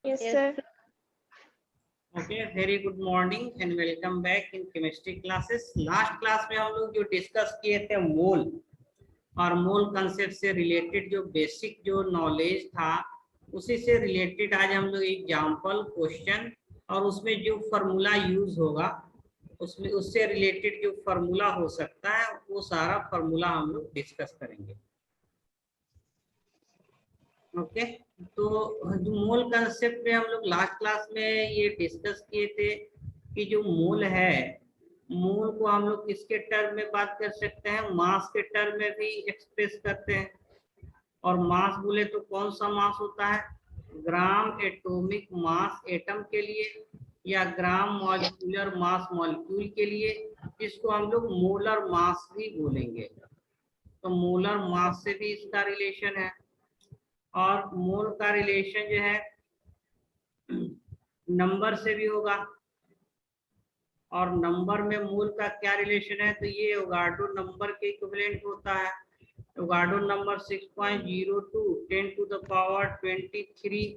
Yes, sir. Okay, very good morning and welcome back in chemistry classes. Last class में हम लोग जो discuss किए थे मोल और मोल कंसेप्ट से रिलेटेड जो बेसिक जो नॉलेज था, उसी से रिलेटेड आज हम लोग एग्जाम्पल क्वेश्चन और उसमें जो फार्मूला यूज होगा, उसमें उससे रिलेटेड जो फार्मूला हो सकता है वो सारा फार्मूला हम लोग डिस्कस करेंगे। ओके, तो जो मोल कंसेप्ट में हम लोग लास्ट क्लास में ये डिस्कस किए थे कि जो मोल है, मोल को हम लोग किसके टर्म में बात कर सकते हैं, मास के टर्म में भी एक्सप्रेस करते हैं। और मास बोले तो कौन सा मास होता है, ग्राम एटॉमिक मास एटम के लिए या ग्राम मॉलिक्यूलर मास मॉलिक्यूल के लिए, जिसको हम लोग मोलर मास भी बोलेंगे। तो मोलर मास से भी इसका रिलेशन है। और मोल का रिलेशन जो है नंबर से भी होगा। और नंबर में मोल का क्या रिलेशन है, तो ये एवोगाड्रो नंबर के इक्विवेलेंट होता है। Avogadro number 6.02 10 to the power 23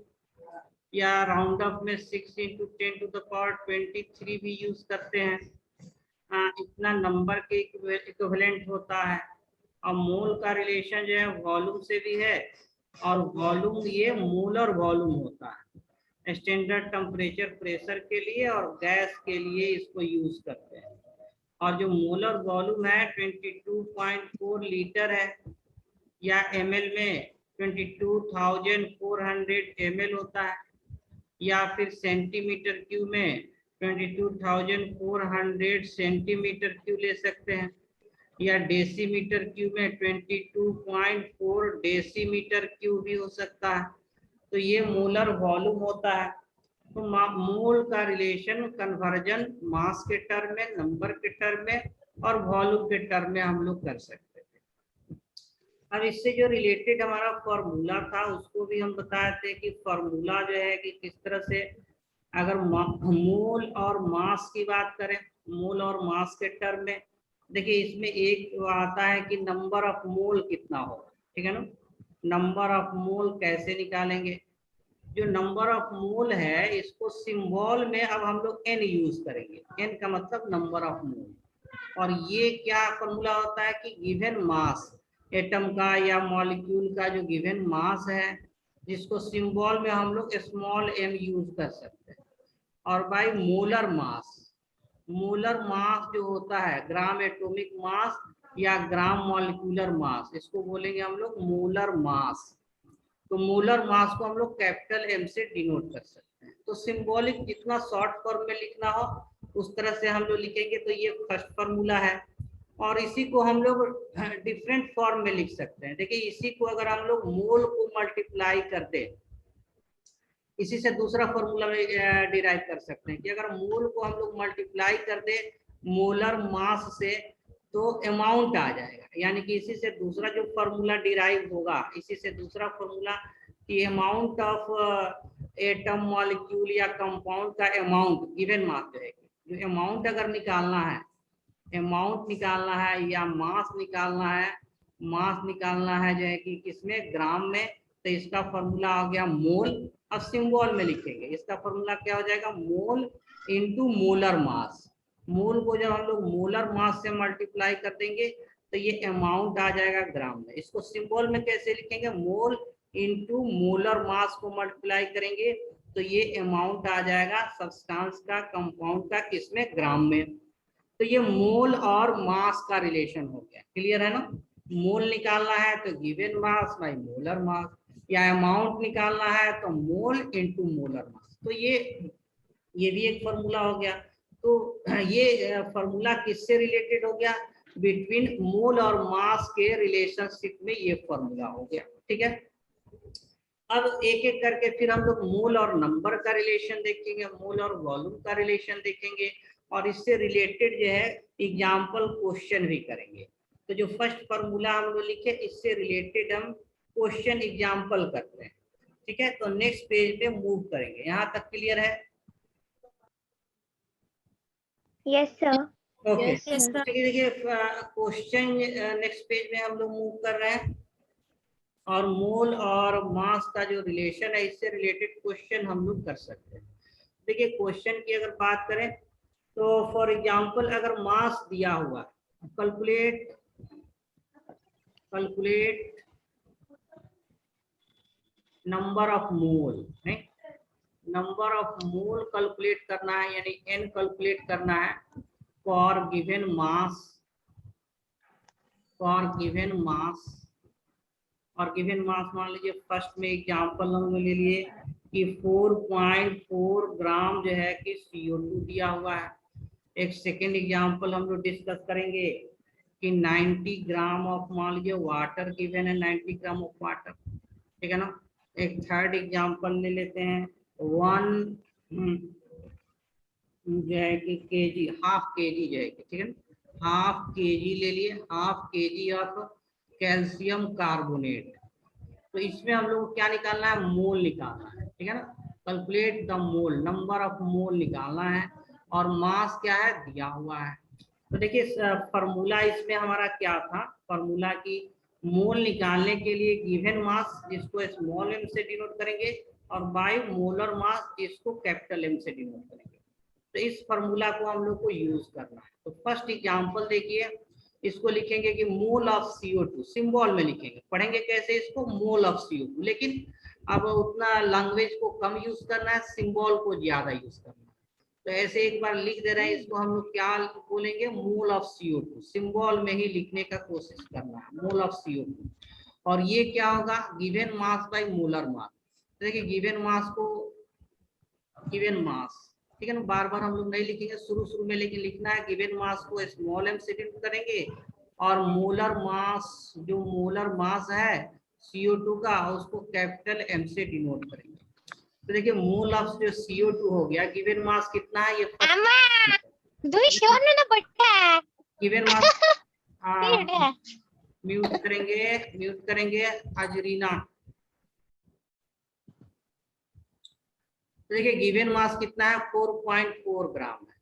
या राउंड अप में 6 इंटू 10 टू द पावर 23 भी यूज करते हैं। इतना नंबर के इक्विवेलेंट होता है। और मोल का रिलेशन जो है वॉल्यूम से भी है, और वॉल्यूम ये मोलर वॉल्यूम होता है। स्टैंडर्ड टेम्परेचर प्रेशर के लिए और गैस के लिए इसको यूज करते हैं। और जो मोलर वॉल्यूम है 22.4 लीटर है, या ml में 22,400 ml होता है, या फिर सेंटीमीटर क्यूब में 22,400 सेंटीमीटर क्यूब ले सकते हैं, या डेसीमीटर क्यूब में 22.4 डेसीमीटर क्यूब भी हो सकता है। तो ये मोलर वॉल्यूम होता है। तो मोल का रिलेशन कन्वर्जन मास के टर्म में, नंबर के टर्म में और वॉल्यूम के टर्म में हम लोग कर सकते थे। अब इससे जो रिलेटेड हमारा फॉर्मूला था उसको भी हम बताए थे कि फॉर्मूला जो है कि किस तरह से, अगर मोल और मास की बात करें, मोल और मास के टर्म में, देखिए इसमें एक आता है कि नंबर ऑफ मोल कितना होगा, ठीक है ना। नंबर ऑफ मोल कैसे निकालेंगे, जो नंबर ऑफ मोल है इसको सिंबल में अब हम लोग n यूज करेंगे। n का मतलब नंबर ऑफ मोल। और ये क्या फॉर्मूला होता है कि गिवन मास एटम का या मॉलिक्यूल का जो गिवन मास है, जिसको सिंबल में हम लोग स्मॉल m यूज कर सकते हैं। और बाय मोलर मास, मोलर मास जो होता है ग्राम एटॉमिक मास या ग्राम मॉलिक्यूलर मास, इसको बोलेंगे हम लोग मोलर मास। तो मोलर मास को हम लोग कैपिटल एम से डिनोट कर सकते हैं। तो सिंबॉलिक जितना शॉर्ट फॉर्म में लिखना हो उस तरह से हम लोग लिखेंगे। तो ये फर्स्ट फार्मूला है। और इसी को हम लोग डिफरेंट फॉर्म में लिख सकते हैं। देखिए इसी को अगर हम लोग मोल को मल्टीप्लाई कर दे, इसी से दूसरा फॉर्मूला में डिराइव कर सकते हैं कि अगर मोल को हम लोग मल्टीप्लाई कर दे मोलर मास से तो अमाउंट आ जाएगा। यानी कि इसी से दूसरा जो फॉर्मूला डिराइव होगा, इसी से दूसरा फॉर्मूला कि अमाउंट ऑफ एटम मॉलिक्यूल या कंपाउंड का अमाउंट गिवन मास जो है, जो अमाउंट अगर निकालना है, अमाउंट निकालना है या मास निकालना है, मास निकालना है जो है कि किसमें, ग्राम में, तो इसका फॉर्मूला आ गया मोल। अब सिंबल में लिखेंगे, इसका फॉर्मूला क्या हो जाएगा, मोल इनटू मोलर मास। मोल को जब हम लोग मोलर मास से मल्टीप्लाई कर देंगे तो ये अमाउंट आ जाएगा ग्राम में। इसको सिंबल में कैसे लिखेंगे, मोल इनटू मोलर मास को मल्टीप्लाई करेंगे तो ये अमाउंट आ जाएगा सब्सटेंस का, कंपाउंड का, किसमें, ग्राम में। तो ये मोल और मास का रिलेशन हो गया। क्लियर है ना। मोल निकालना है तो गिवन मास बाय मोलर मास, या अमाउंट निकालना है तो मोल इनटू मोलर मास। तो ये भी एक फॉर्मूला हो गया। तो ये फॉर्मूला किससे रिलेटेड हो गया, बिटवीन मोल और मास के रिलेशनशिप में ये फॉर्मूला हो गया। ठीक है, अब एक एक करके फिर हम लोग मोल और नंबर का रिलेशन देखेंगे, मोल और वॉल्यूम का रिलेशन देखेंगे, और इससे रिलेटेड जो है एग्जाम्पल क्वेश्चन भी करेंगे। तो जो फर्स्ट फॉर्मूला हम लोग लिखे, इससे रिलेटेड हम क्वेश्चन एग्जाम्पल करते हैं। ठीक है, तो नेक्स्ट पेज पे मूव करेंगे। यहाँ तक क्लियर है। Yes, sir. Okay, Yes, sir. देखिए क्वेश्चन नेक्स्ट पेज में हम लोग मूव कर रहे हैं। और मोल और मास का जो रिलेशन है, इससे रिलेटेड क्वेश्चन हम लोग कर सकते हैं। देखिए क्वेश्चन की अगर बात करें तो फॉर एग्जांपल अगर मास दिया हुआ, calculate number of mole, number of mole calculate करना है, यानी n कैलकुलेट करना है फॉर गिवन मास, और गिवन मास मान लीजिए फर्स्ट में एग्जांपल हम ले लिए कि 4.4 ग्राम जो है कि CO2 दिया हुआ है। एक सेकेंड एग्जांपल हम लोग डिस्कस करेंगे कि 90 ग्राम ऑफ मान लीजिए वाटर गिवन है, 90 ग्राम ऑफ वाटर, ठीक है ना। एक थर्ड एग्जांपल ले लेते हैं, 1 जो है कि केजी, हाफ केजी जो है कि, ठीक है ना, हाफ केजी ले लिए, half KG of calcium carbonate. तो इसमें हम लोग क्या निकालना है, मोल निकालना है, ठीक है ना। Calculate the mole, number of mole निकालना है, और मास क्या है दिया हुआ है। तो देखिए फॉर्मूला इसमें हमारा क्या था, फॉर्मूला की मोल निकालने के लिए गिवन मास जिसको स्मॉल m से डिनोट करेंगे, और बाय मोलर मास जिसको कैपिटल M से डिनोट करेंगे। तो इस फॉर्मूला को हम लोग को यूज करना है। तो फर्स्ट एग्जांपल देखिए, इसको लिखेंगे कि मोल ऑफ CO2, सिंबल में लिखेंगे, पढ़ेंगे कैसे इसको, मोल ऑफ CO2, लेकिन अब उतना लैंग्वेज को कम यूज करना है, सिंबल को ज्यादा यूज करना है। तो ऐसे एक बार लिख दे रहे हैं, इसको हम लोग क्या बोलेंगे, मोल ऑफ CO2, सिंबल में ही लिखने का कोशिश करना है, मोल ऑफ CO2। और ये क्या होगा, गिवन मास बाय मोलर मास। देखिए गिवन मास को, गिवन मास, ठीक है ना, बार बार हम लोग नहीं लिखेंगे शुरू में, लेकिन लिखना है गिवन मास को स्मॉल m से डिनोट करेंगे, और मोलर मास, जो मोलर मास है CO2 का, उसको कैपिटल M से डिनोट करेंगे। तो देखिए मोल ऑफ जो CO2 हो गया, गिवन मास कितना है, ये गिवन मास, म्यूट करेंगे अजरीना। तो देखिए गिवन मास कितना है, 4.4 ग्राम है,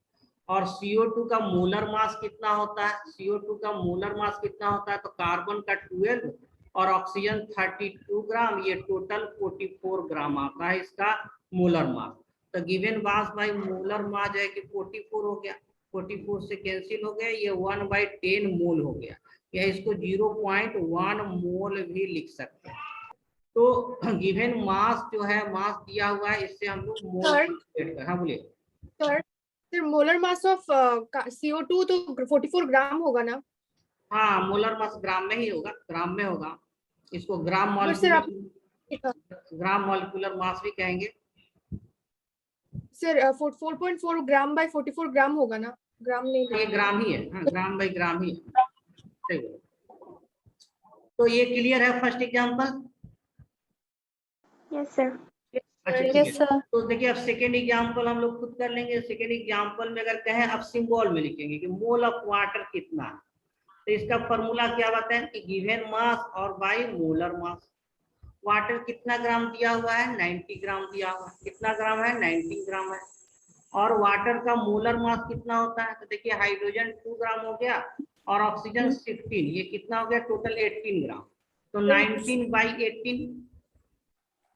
और CO2 का मोलर मास कितना होता है, CO2 का मोलर मास कितना होता है, तो कार्बन का 12 और ऑक्सीजन 32 ग्राम, ये टोटल 44 ग्राम आता है इसका मोलर मास। तो गिवन मास बाय मोलर मास जो है कि 44 हो गया, 44 से कैंसिल हो गया, ये 1/10 मोल हो गया, या इसको 0.1 मोल भी लिख सकते हैं। तो गिवन मास जो है, मास दिया हुआ है, इससे हम लोग मोल कैलकुलेट कर, हाँ बोलिए sir molar mass of CO2 तो 44 ग्राम होगा ना। हाँ मोलर मास ग्राम में ही होगा, ग्राम में होगा, इसको ग्राम मॉलिक्यूलर मास भी कहेंगे। सर 4.4 ग्राम बाय 44 ग्राम होगा ना, ग्राम नहीं, ये ग्राम ही है, हाँ ग्राम बाई ग्राम ही है, सही बोला। तो ये क्लियर है फर्स्ट एग्जांपल। Yes sir. अच्छा ठीक है, तो देखिए अब सेकेंड एग्जांपल हम लोग खुद कर लेंगे। सेकेंड एग्जांपल में अगर कहें, अब सिंबल में लिखेंगे कि मोल ऑफ वाटर कितना है, तो इसका फॉर्मूला क्या बताएं कि गिवन मास और बाय मोलर मास। वाटर कितना ग्राम दिया हुआ है, 90 ग्राम दिया हुआ है, कितना ग्राम है, 90 ग्राम है, और वाटर का मोलर मास कितना होता है, तो देखिए हाइड्रोजन 2 ग्राम हो गया, और ऑक्सीजन 16, ये कितना हो गया, टोटल 18 ग्राम। तो 19/18,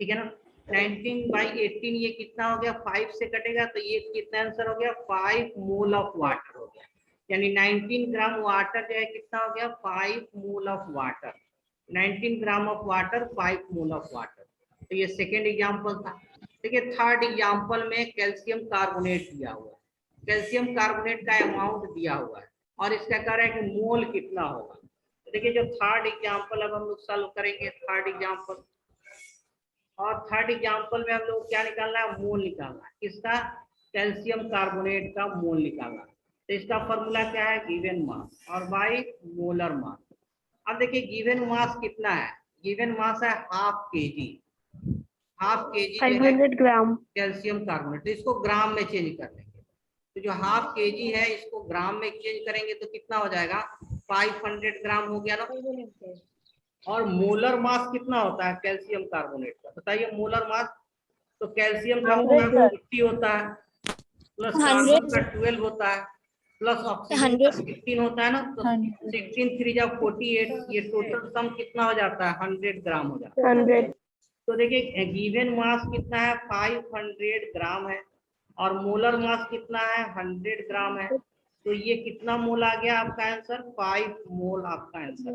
ठीक है ना, 19/18 ये कितना हो गया, 5 से कटेगा, तो ये कितना आंसर हो गया, 5 मोल ऑफ वाटर हो गया, यानी 19 ग्राम वाटर जो है कितना हो गया, 5 mole of water, 19 gram of water 5 mole of water. तो ये सेकेंड एग्जांपल था। देखिए थर्ड एग्जांपल में कैल्शियम कार्बोनेट दिया हुआ है, कैल्शियम कार्बोनेट का अमाउंट दिया हुआ है, और इसका कह रहा है कि मोल कितना होगा। तो देखिए जो थर्ड एग्जांपल अब हम लोग सॉल्व करेंगे, थर्ड एग्जांपल, और थर्ड एग्जांपल में हम लोग क्या निकालना है, मोल निकालना है, किसका, कैल्शियम कार्बोनेट का मोल निकालना है। तो इसका फॉर्मूला क्या है, गिवन मास और बाय मोलर मास। अब देखिए गिवन मास कितना है, गिवन मास है हाफ केजी, हाफ केजी 500 ग्राम कैल्शियम कार्बोनेट। तो इसको ग्राम में चेंज कर लेंगे, तो जो हाफ केजी है इसको ग्राम में चेंज करेंगे तो कितना हो जाएगा, 500 ग्राम हो गया ना। और मोलर मास कितना होता है कैल्शियम कार्बोनेट का, बताइए मोलर मास। तो कैल्शियम का 50 होता है, प्लस कार्बन का 12 होता है, प्लस ऑक्सीजन का 16 होता है ना, तो 16 3 जा 48, ये टोटल सम कितना हो जाता है 100 ग्राम हो जाता है। 100. तो देखिए गिवन मास कितना है 500 ग्राम है और मोलर मास कितना है 100 ग्राम है, तो ये कितना मोल आ गया आपका आंसर 5 मोल आपका आंसर।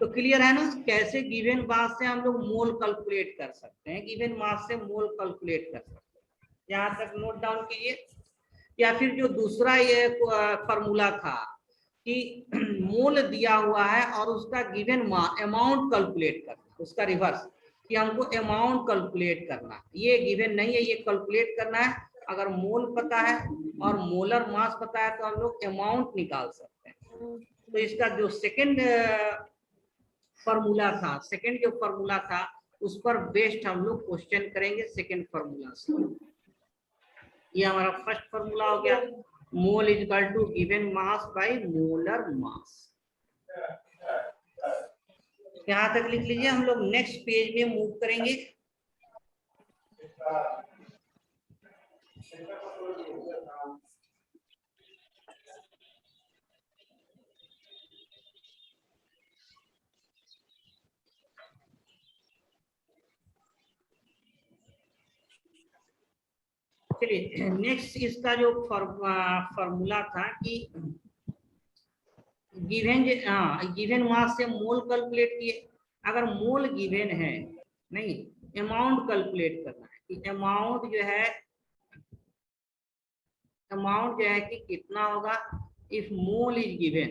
तो क्लियर है ना कैसे गिवन मास से हम लोग मोल कैलकुलेट कर सकते हैं, गिवन मास से मोल कैलकुलेट कर सकते हैं, यहाँ तक नोट डाउन कीजिए। या फिर जो दूसरा ये फॉर्मूला था कि मोल दिया हुआ है और उसका गिवन अमाउंट कैलकुलेट करना, उसका रिवर्स कि हमको अमाउंट कैलकुलेट करना, ये गिवन नहीं है, ये कैलकुलेट करना है। अगर मोल पता है और मोलर मास पता है तो हम लोग अमाउंट निकाल सकते हैं। तो इसका जो सेकंड फॉर्मूला था, सेकंड जो फॉर्मूला था उस पर बेस्ड हम लोग क्वेश्चन करेंगे सेकंड फॉर्मूला से। ये हमारा फर्स्ट फॉर्मूला हो गया, mole is equal to given mass by molar mass. यहाँ तक लिख लीजिए। हम लोग नेक्स्ट पेज में मूव करेंगे। चलिए नेक्स्ट इसका जो फॉर्मूला था कि गिवन मास से मोल कैलकुलेट किए। अगर मोल गिवन है नहीं, अमाउंट कैलकुलेट करना है कि अमाउंट जो है कि कितना होगा इफ मोल इज गिवन।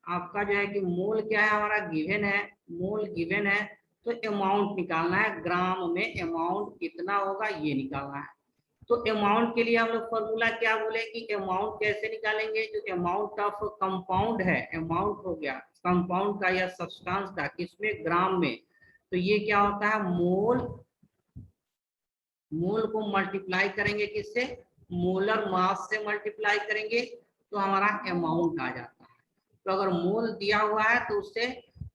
आपका जो है कि मोल क्या है हमारा गिवन है, मोल गिवन है तो अमाउंट निकालना है, ग्राम में अमाउंट कितना होगा ये निकालना है। तो अमाउंट के लिए हम लोग फॉर्मूला क्या बोले कि अमाउंट कैसे निकालेंगे, जो अमाउंट ऑफ कंपाउंड है, अमाउंट हो गया कंपाउंड का या सब्सटेंस का किसमें ग्राम में, तो ये क्या होता है मोल, मोल को मल्टीप्लाई करेंगे किससे, मोलर मास से मल्टीप्लाई करेंगे तो हमारा अमाउंट आ जाता है। तो अगर मोल दिया हुआ है तो उससे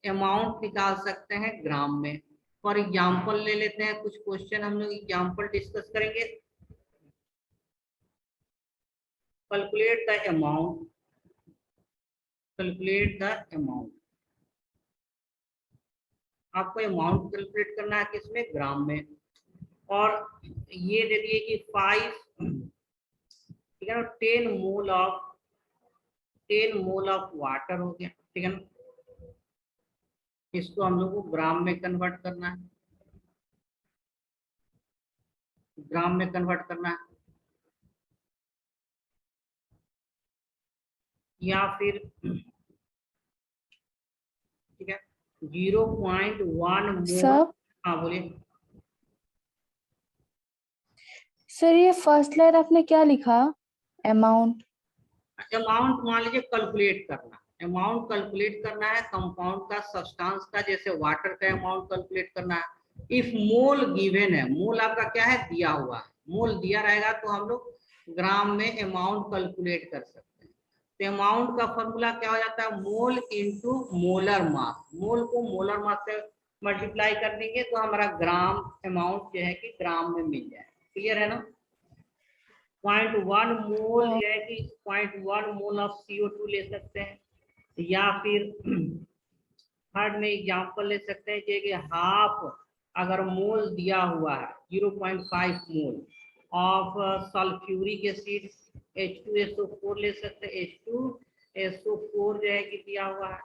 अमाउंट निकाल सकते हैं ग्राम में। फॉर एग्जाम्पल ले लेते हैं, कुछ क्वेश्चन हम लोग एग्जाम्पल डिस्कस करेंगे। Calculate the amount, calculate the amount. आपको अमाउंट कैलकुलेट करना है किसमें, ग्राम में। और ये दे दिए कि 5 ठीक है ना, 10 मोल ऑफ वाटर हो गया, ठीक है ना। इसको हम लोग को ग्राम में कन्वर्ट करना है, ग्राम में कन्वर्ट करना है। या फिर ठीक है 0.1 मोल। सर हाँ बोलिए। सर ये फर्स्ट लाइन आपने क्या लिखा, अमाउंट? अमाउंट मान लीजिए कैलकुलेट करना, अमाउंट कैलकुलेट करना है कंपाउंड का सब्सटेंस का, जैसे वाटर का अमाउंट कैलकुलेट करना है। इफ मोल गिवन है, मोल आपका क्या है दिया हुआ है, मोल दिया रहेगा तो हम लोग ग्राम में अमाउंट कैलकुलेट कर सकते हैं। तो अमाउंट का फॉर्मूला क्या हो जाता है, मोल इंटू मोलर मास। मोल को मोलर मास से मल्टीप्लाई कर देंगे तो हमारा ग्राम अमाउंट जो है कि ग्राम में मिल जाए। क्लियर है ना। 0.1 मोल जो है कि 0.1 मोल ऑफ CO2 ले सकते हैं, या फिर थर्ड में एग्जांपल ले सकते हैं कि हाफ अगर मोल दिया हुआ है 0.5 मोल ऑफ सल्फ्यूरिक एसिड H2SO4 ले सकते हैं, H2SO4 जो है कि दिया हुआ है,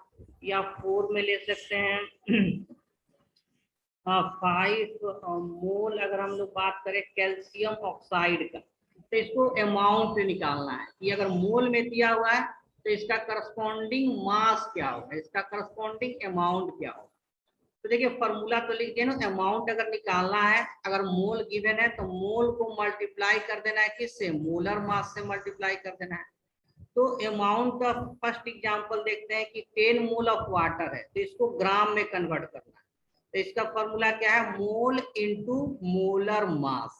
या 4 में ले सकते हैं 5 मोल अगर हम लोग बात करें कैल्शियम ऑक्साइड का। तो इसको अमाउंट निकालना है कि अगर मोल में दिया हुआ है तो इसका करस्पॉन्डिंग मास क्या होगा, इसका करस्पॉन्डिंग अमाउंट क्या होगा। तो देखिए फॉर्मूला तो लिख दिया ना, अमाउंट अगर निकालना है, अगर मोल गिवन है तो मोल को मल्टीप्लाई कर देना है किससे, मोलर मास से मल्टीप्लाई कर देना है। तो अमाउंट ऑफ फर्स्ट एग्जांपल देखते हैं कि 10 मोल ऑफ वाटर है तो इसको ग्राम में कन्वर्ट करना है। तो इसका फॉर्मूला क्या है, मोल इंटू मोलर मास,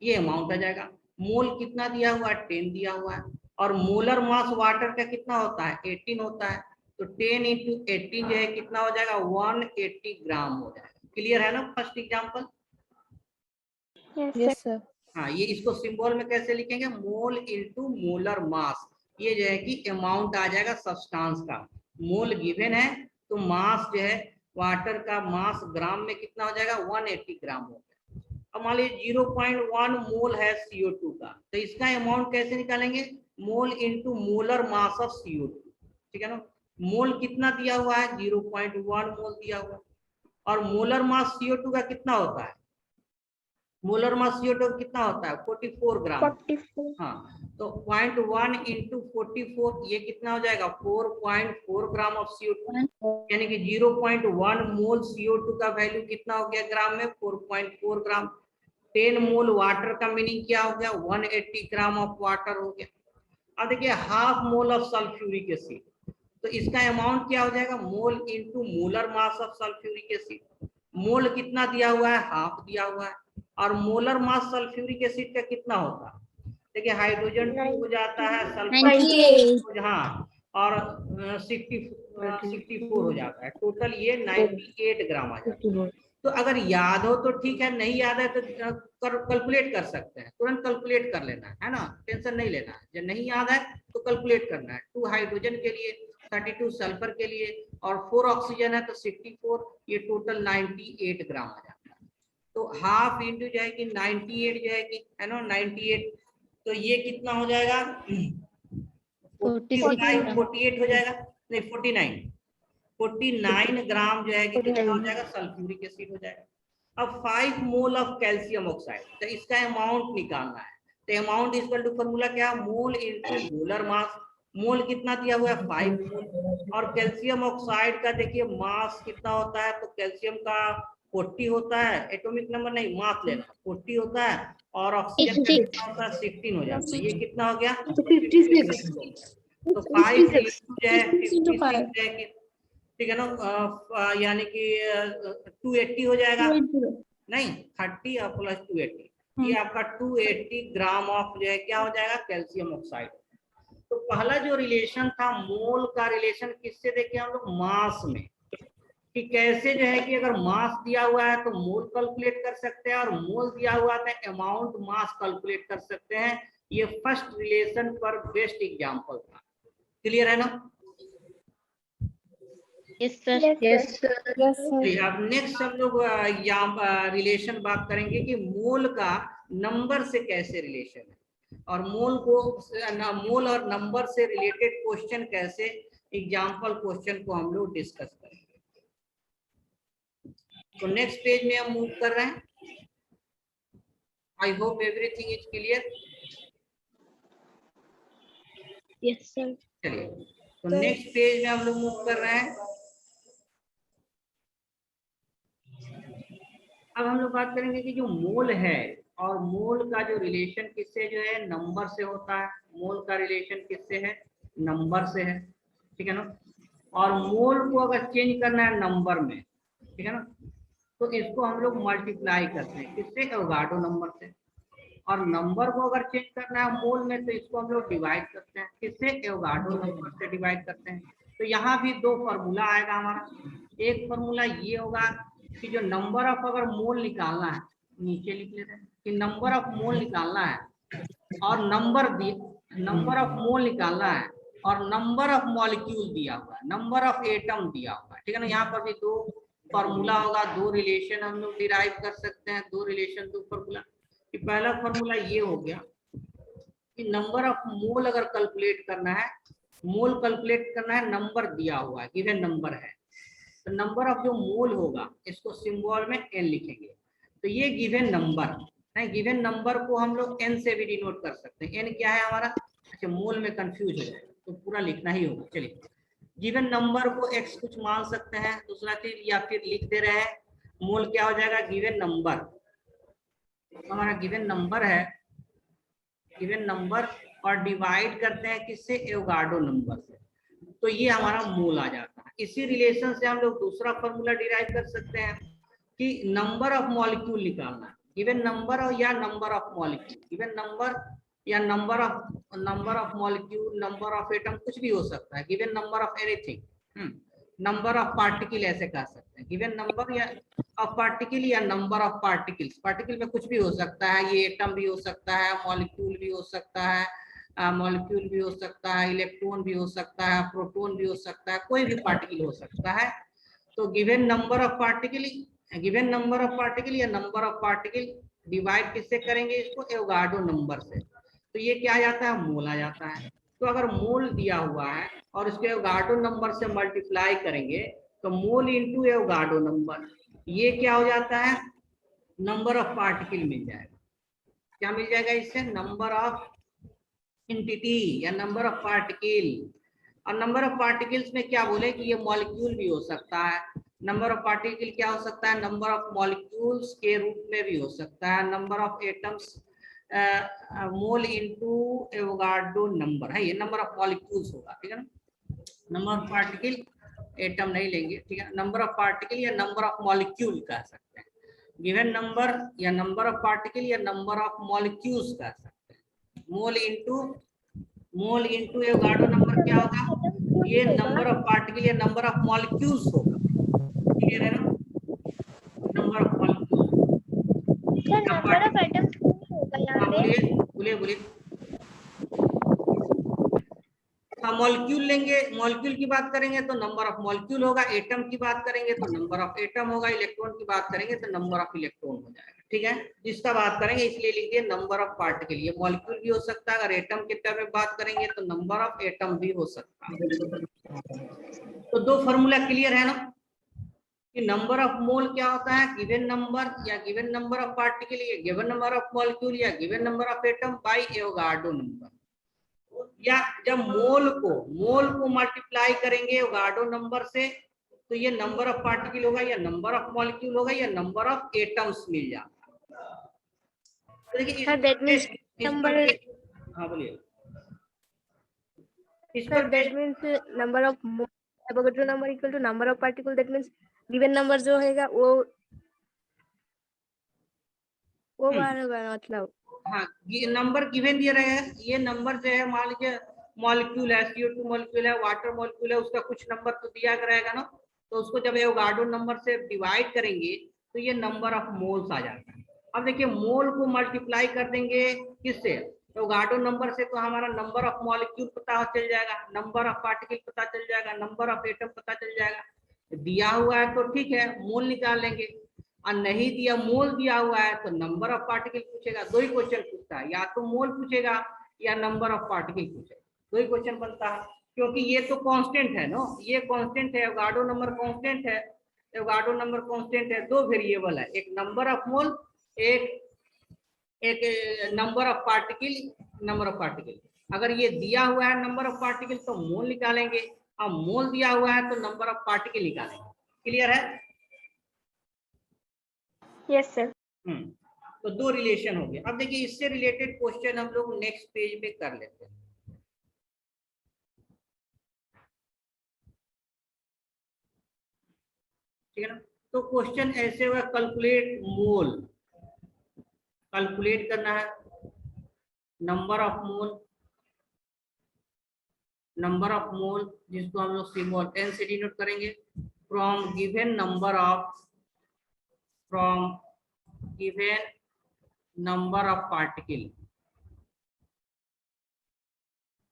ये अमाउंट आ जाएगा। मोल कितना दिया हुआ है, 10 दिया हुआ है, और मोलर मास वाटर का कितना होता है, 18 होता है। तो 10 इंटू 18 जो है कितना हो जाएगा, 180 ग्राम हो जाएगा। क्लियर है ना first example. Yes, yes sir. Sir. हाँ, ये इसको सिंबल में कैसे लिखेंगे, मोल इंटू मोलर मास, ये जो है कि अमाउंट आ जाएगा सब्सटेंस का। मोल गिवन है तो मास जो है वाटर का मास ग्राम में कितना हो जाएगा 180 ग्राम हो गया। अब मान लीजिए 0.1 मोल है CO2 का, तो इसका अमाउंट कैसे निकालेंगे? मोल into molar mass of CO2, ठीक है ना। मोल कितना दिया हुआ है? 0.1 मोल दिया हुआ है। और मोलर मास CO2 का कितना होता है? मोलर मास CO2 कितना होता है? 44 ग्राम। 44. हाँ, तो 0.1 इंटू 44 ये कितना हो जाएगा? 4.4 ग्राम ऑफ CO2, यानी कि 0.1 मोल CO2 का वैल्यू कितना हो गया ग्राम में? 4.4 ग्राम। 10 मोल वाटर का मीनिंग क्या हो गया? 180 ग्राम ऑफ वाटर हो गया। अब देखिए half mole of sulphuric acid, तो इसका अमाउंट क्या हो जाएगा? Mole into molar mass of sulphuric acid. Mole कितना दिया हुआ है? हाफ दिया हुआ है। और मोलर मास सल्फ्यूरिक एसिड का कितना होता है? देखिए हाइड्रोजन 2 हो जाता है, सल्फर 98. हाँ, और 64 हो जाता है। टोटल ये 98 ग्राम आ जाता है। तो अगर याद हो तो ठीक है, नहीं याद है तो कैलकुलेट कर सकते हैं, तुरंत कैलकुलेट कर लेना है ना, टेंशन नहीं लेना है। जब नहीं याद है तो कैलकुलेट करना है। 2 हाइड्रोजन के लिए, 32 सल्फर के लिए और 4 ऑक्सीजन है तो 64, ये टोटल 98 ग्राम आ जाता है। तो हाफ इंटू जो है कि 98 जो है कि है ना 98, तो ये कितना हो जाएगा? 48 हो जाएगा, नहीं 49 ग्राम जो है कि कितना हो जाएगा? सल्फ्यूरिक एसिड हो जाएगा। अब 5 मोल ऑफ कैल्शियम ऑक्साइड, तो इसका अमाउंट निकालना है। तो अमाउंट इक्वल टू फॉर्मूला क्या? मोल इनटू मोलर मास। मोल कितना दिया हुआ है? 5 मोल। और कैल्शियम ऑक्साइड का देखिए मास कितना होता है? तो कैल्शियम का 40 होता है, एटॉमिक नंबर नहीं मास लेना, 40 होता है। और ऑक्सीजन का कितना होता है? 16 हो जाता है। ये कितना हो गया? 56। तो 5 जो है 56 है कि, ठीक है ना, यानी कि 280 हो जाएगा, नहीं 30 और प्लस 280, ये आपका 280 ग्राम ऑफ जो है क्या हो जाएगा? Calcium oxide. तो पहला जो रिलेशन था मोल का रिलेशन किससे देखे हम लोग? मास में, कि कैसे जो है कि अगर मास दिया हुआ है तो मोल कैलकुलेट कर सकते हैं, और मोल दिया हुआ है तो अमाउंट मास कैलकुलेट कर सकते हैं। ये फर्स्ट रिलेशन पर बेस्ट एग्जांपल था। क्लियर है ना? Yes, sir. Yes sir. अब नेक्स्ट हम लोग यहाँ रिलेशन बात करेंगे कि मोल का नंबर से कैसे रिलेशन है, और मोल और नंबर से रिलेटेड क्वेश्चन कैसे, एग्जाम्पल क्वेश्चन को हम लोग डिस्कस करेंगे। तो नेक्स्ट पेज में हम मूव कर रहे हैं। I hope everything is clear. Yes, sir. चलिए, तो नेक्स्ट पेज में हम लोग मूव कर रहे हैं। अब हम लोग बात करेंगे कि जो मोल है, और मोल का जो रिलेशन किससे जो है? नंबर से होता है। मोल का रिलेशन किससे है? नंबर से है, ठीक है ना। और मोल को अगर चेंज करना है नंबर में, ठीक है ना, तो इसको हम लोग मल्टीप्लाई करते हैं किससे? एवोगाड्रो नंबर से। और नंबर को अगर चेंज करना है मोल में तो इसको हम लोग डिवाइड करते हैं किससे? एवोगाड्रो नंबर से डिवाइड करते हैं। तो यहाँ भी 2 फॉर्मूला आएगा हमारा। एक फॉर्मूला ये होगा कि जो नंबर ऑफ अगर मोल निकालना है, नीचे लिख लेते हैं कि नंबर ऑफ मोल निकालना है, और नंबर ऑफ मोल निकालना है, और नंबर ऑफ मॉलिक्यूल दिया हुआ है, नंबर ऑफ एटम दिया हुआ है, ठीक है ना। यहाँ पर भी 2 फॉर्मूला होगा, 2 रिलेशन हम लोग डिराइव कर सकते हैं, 2 रिलेशन 2 फॉर्मूला। कि पहला फॉर्मूला ये हो गया कि नंबर ऑफ मोल अगर कैलकुलेट करना है, मोल कैलकुलेट करना है, नंबर दिया हुआ है, गिवन नंबर है, तो नंबर ऑफ जो मोल होगा इसको सिंबल में n लिखेंगे। तो ये गिवन नंबर है, गिवन नंबर को हम लोग n से भी डिनोट कर सकते हैं। n क्या है हमारा? अच्छा, मोल में कंफ्यूज हो जाएगा तो पूरा लिखना ही होगा। चलिए, गिवन नंबर को x कुछ मान सकते हैं, दूसरा चीज, या फिर लिख दे रहे हैं मोल क्या हो जाएगा? Given number. हमारा गिवन नंबर है, गिवन नंबर, और डिवाइड करते हैं किससे? एवोगाड्रो नंबर से, तो ये हमारा मोल आ जाता है। इसी रिलेशन से हम लोग दूसरा फॉर्मूला डिराइव कर सकते हैं कि नंबर ऑफ मॉलिक्यूल निकालना है, गिवन नंबर या number of molecule, given number या number of molecule, number of atom, कुछ भी हो सकता है, given number of anything, number of particle ऐसे कह सकते हैं, गिवन नंबर या ऑफ पार्टिकल या नंबर ऑफ पार्टिकल्स। पार्टिकल में कुछ भी हो सकता है, ये एटम भी हो सकता है, मॉलिक्यूल भी हो सकता है, मॉलिक्यूल भी हो सकता है, इलेक्ट्रॉन भी हो सकता है, प्रोटॉन भी हो सकता है, कोई भी पार्टिकल हो सकता है। तो गिवन नंबर ऑफ पार्टिकल या नंबर ऑफ पार्टिकल डिवाइड किससे करेंगे, इसको एवोगाड्रो नंबर से, तो ये क्या आ जाता है, मोल आ जाता है। तो अगर मोल दिया हुआ है और इसको एवोगाड्रो नंबर से मल्टीप्लाई करेंगे तो मोल इंटू एवोगाड्रो नंबर, ये क्या हो जाता है, नंबर ऑफ पार्टिकल मिल जाएगा। क्या मिल जाएगा इससे, नंबर ऑफ एंटिटी या नंबर ऑफ पार्टिकल। और नंबर ऑफ पार्टिकल्स में क्या बोले कि ये मॉलिक्यूल भी हो सकता है। नंबर ऑफ पार्टिकल क्या हो सकता है, नंबर ऑफ मॉलिक्यूल्स के रूप में भी हो सकता है। Number of atoms mole into Avogadro number है, ये नंबर ऑफ मॉलिक्यूल्स होगा, ठीक है ना। नंबर ऑफ पार्टिकल एटम नहीं लेंगे, ठीक है। नंबर ऑफ पार्टिकल या नंबर ऑफ मॉलिक्यूल कह सकते हैं। गिवन नंबर या नंबर ऑफ पार्टिकल या नंबर ऑफ मॉलिक्यूल्स कह सकते हैं। मोल इनटू एवोगाड्रो नंबर क्या होगा, ये नंबर ऑफ पार्टिकल या नंबर ऑफ मॉलिक्यूल्स होगा, क्लियर है ना, number of molecules. Number of atoms होगा यहाँ पे। बोलिए। हाँ, मॉलिक्यूल लेंगे, मॉलिक्यूल की बात करेंगे तो नंबर ऑफ मॉलिक्यूल होगा, एटम की बात करेंगे तो नंबर ऑफ एटम होगा, इलेक्ट्रॉन की बात करेंगे तो नंबर ऑफ इलेक्ट्रॉन हो जाएगा, ठीक है। जिसका बात करेंगे इसलिए लिख दिए नंबर ऑफ पार्टिकल, ये मॉलिक्यूल भी हो सकता है। अगर एटम के टर्म में बात करेंगे तो नंबर ऑफ एटम भी हो सकता है। तो दो फॉर्मूला क्लियर है ना, कि नंबर ऑफ मोल क्या होता है, गिवन नंबर या गिवन नंबर ऑफ पार्टिकल या गिवन नंबर ऑफ मॉलिक्यूल या given number of atom by Avogadro number. या जब मोल को मल्टीप्लाई करेंगे एवोगाड्रो नंबर से तो ये नंबर ऑफ पार्टिकल होगा या नंबर ऑफ मॉलिक्यूल होगा या नंबर ऑफ एटम्स मिल जाता है। तो देखिए सर दैट मींस नंबर, हाँ बोलिए, इस सर पर that means number of Avogadro number equal to number of particle, that means given number जो होगा वो बार होगा, मतलब हाँ, ये नंबर गिवन दिया रहेगा। ये नंबर जो है, मान लीजिए मॉलिक्यूल है, CO2 मॉलिक्यूल है, वाटर मॉलिक्यूल है, उसका कुछ नंबर तो दिया रहेगा ना, तो उसको जब एवोगाड्रो नंबर से डिवाइड करेंगे तो ये नंबर ऑफ मोल्स आ जाता है। अब देखिए मोल को मल्टीप्लाई कर देंगे किससे, एवोगाड्रो नंबर से, तो हमारा नंबर ऑफ मॉलिक्यूल पता चल जाएगा, नंबर ऑफ पार्टिकल पता चल जाएगा, नंबर ऑफ एटम पता चल जाएगा। दिया हुआ है तो ठीक है, मोल निकाल लेंगे, और नहीं दिया, मोल दिया हुआ है तो नंबर ऑफ पार्टिकल पूछेगा। दो ही क्वेश्चन पूछता है, या तो मोल पूछेगा या नंबर ऑफ पार्टिकल पूछेगा, दो ही क्वेश्चन बनता है। क्योंकि ये तो कांस्टेंट है ना, ये कांस्टेंट है, एवोगाड्रो नंबर कांस्टेंट है, एवोगाड्रो नंबर कांस्टेंट है। दो वेरिएबल है, एक नंबर ऑफ मोल, एक नंबर ऑफ पार्टिकल। अगर ये दिया हुआ है नंबर ऑफ पार्टिकल तो मोल निकालेंगे, और मोल दिया हुआ है तो नंबर ऑफ पार्टिकल निकालेंगे। क्लियर है? Yes sir. तो दो रिलेशन हो गए। अब देखिए इससे रिलेटेड क्वेश्चन हम लोग नेक्स्ट पेज पे कर लेते हैं। ठीक है ना, तो क्वेश्चन ऐसे हुआ, कैलकुलेट मोल, कैलकुलेट करना है नंबर ऑफ मोल, जिसको हम लोग सिंबल n से डिनोट करेंगे, from given number of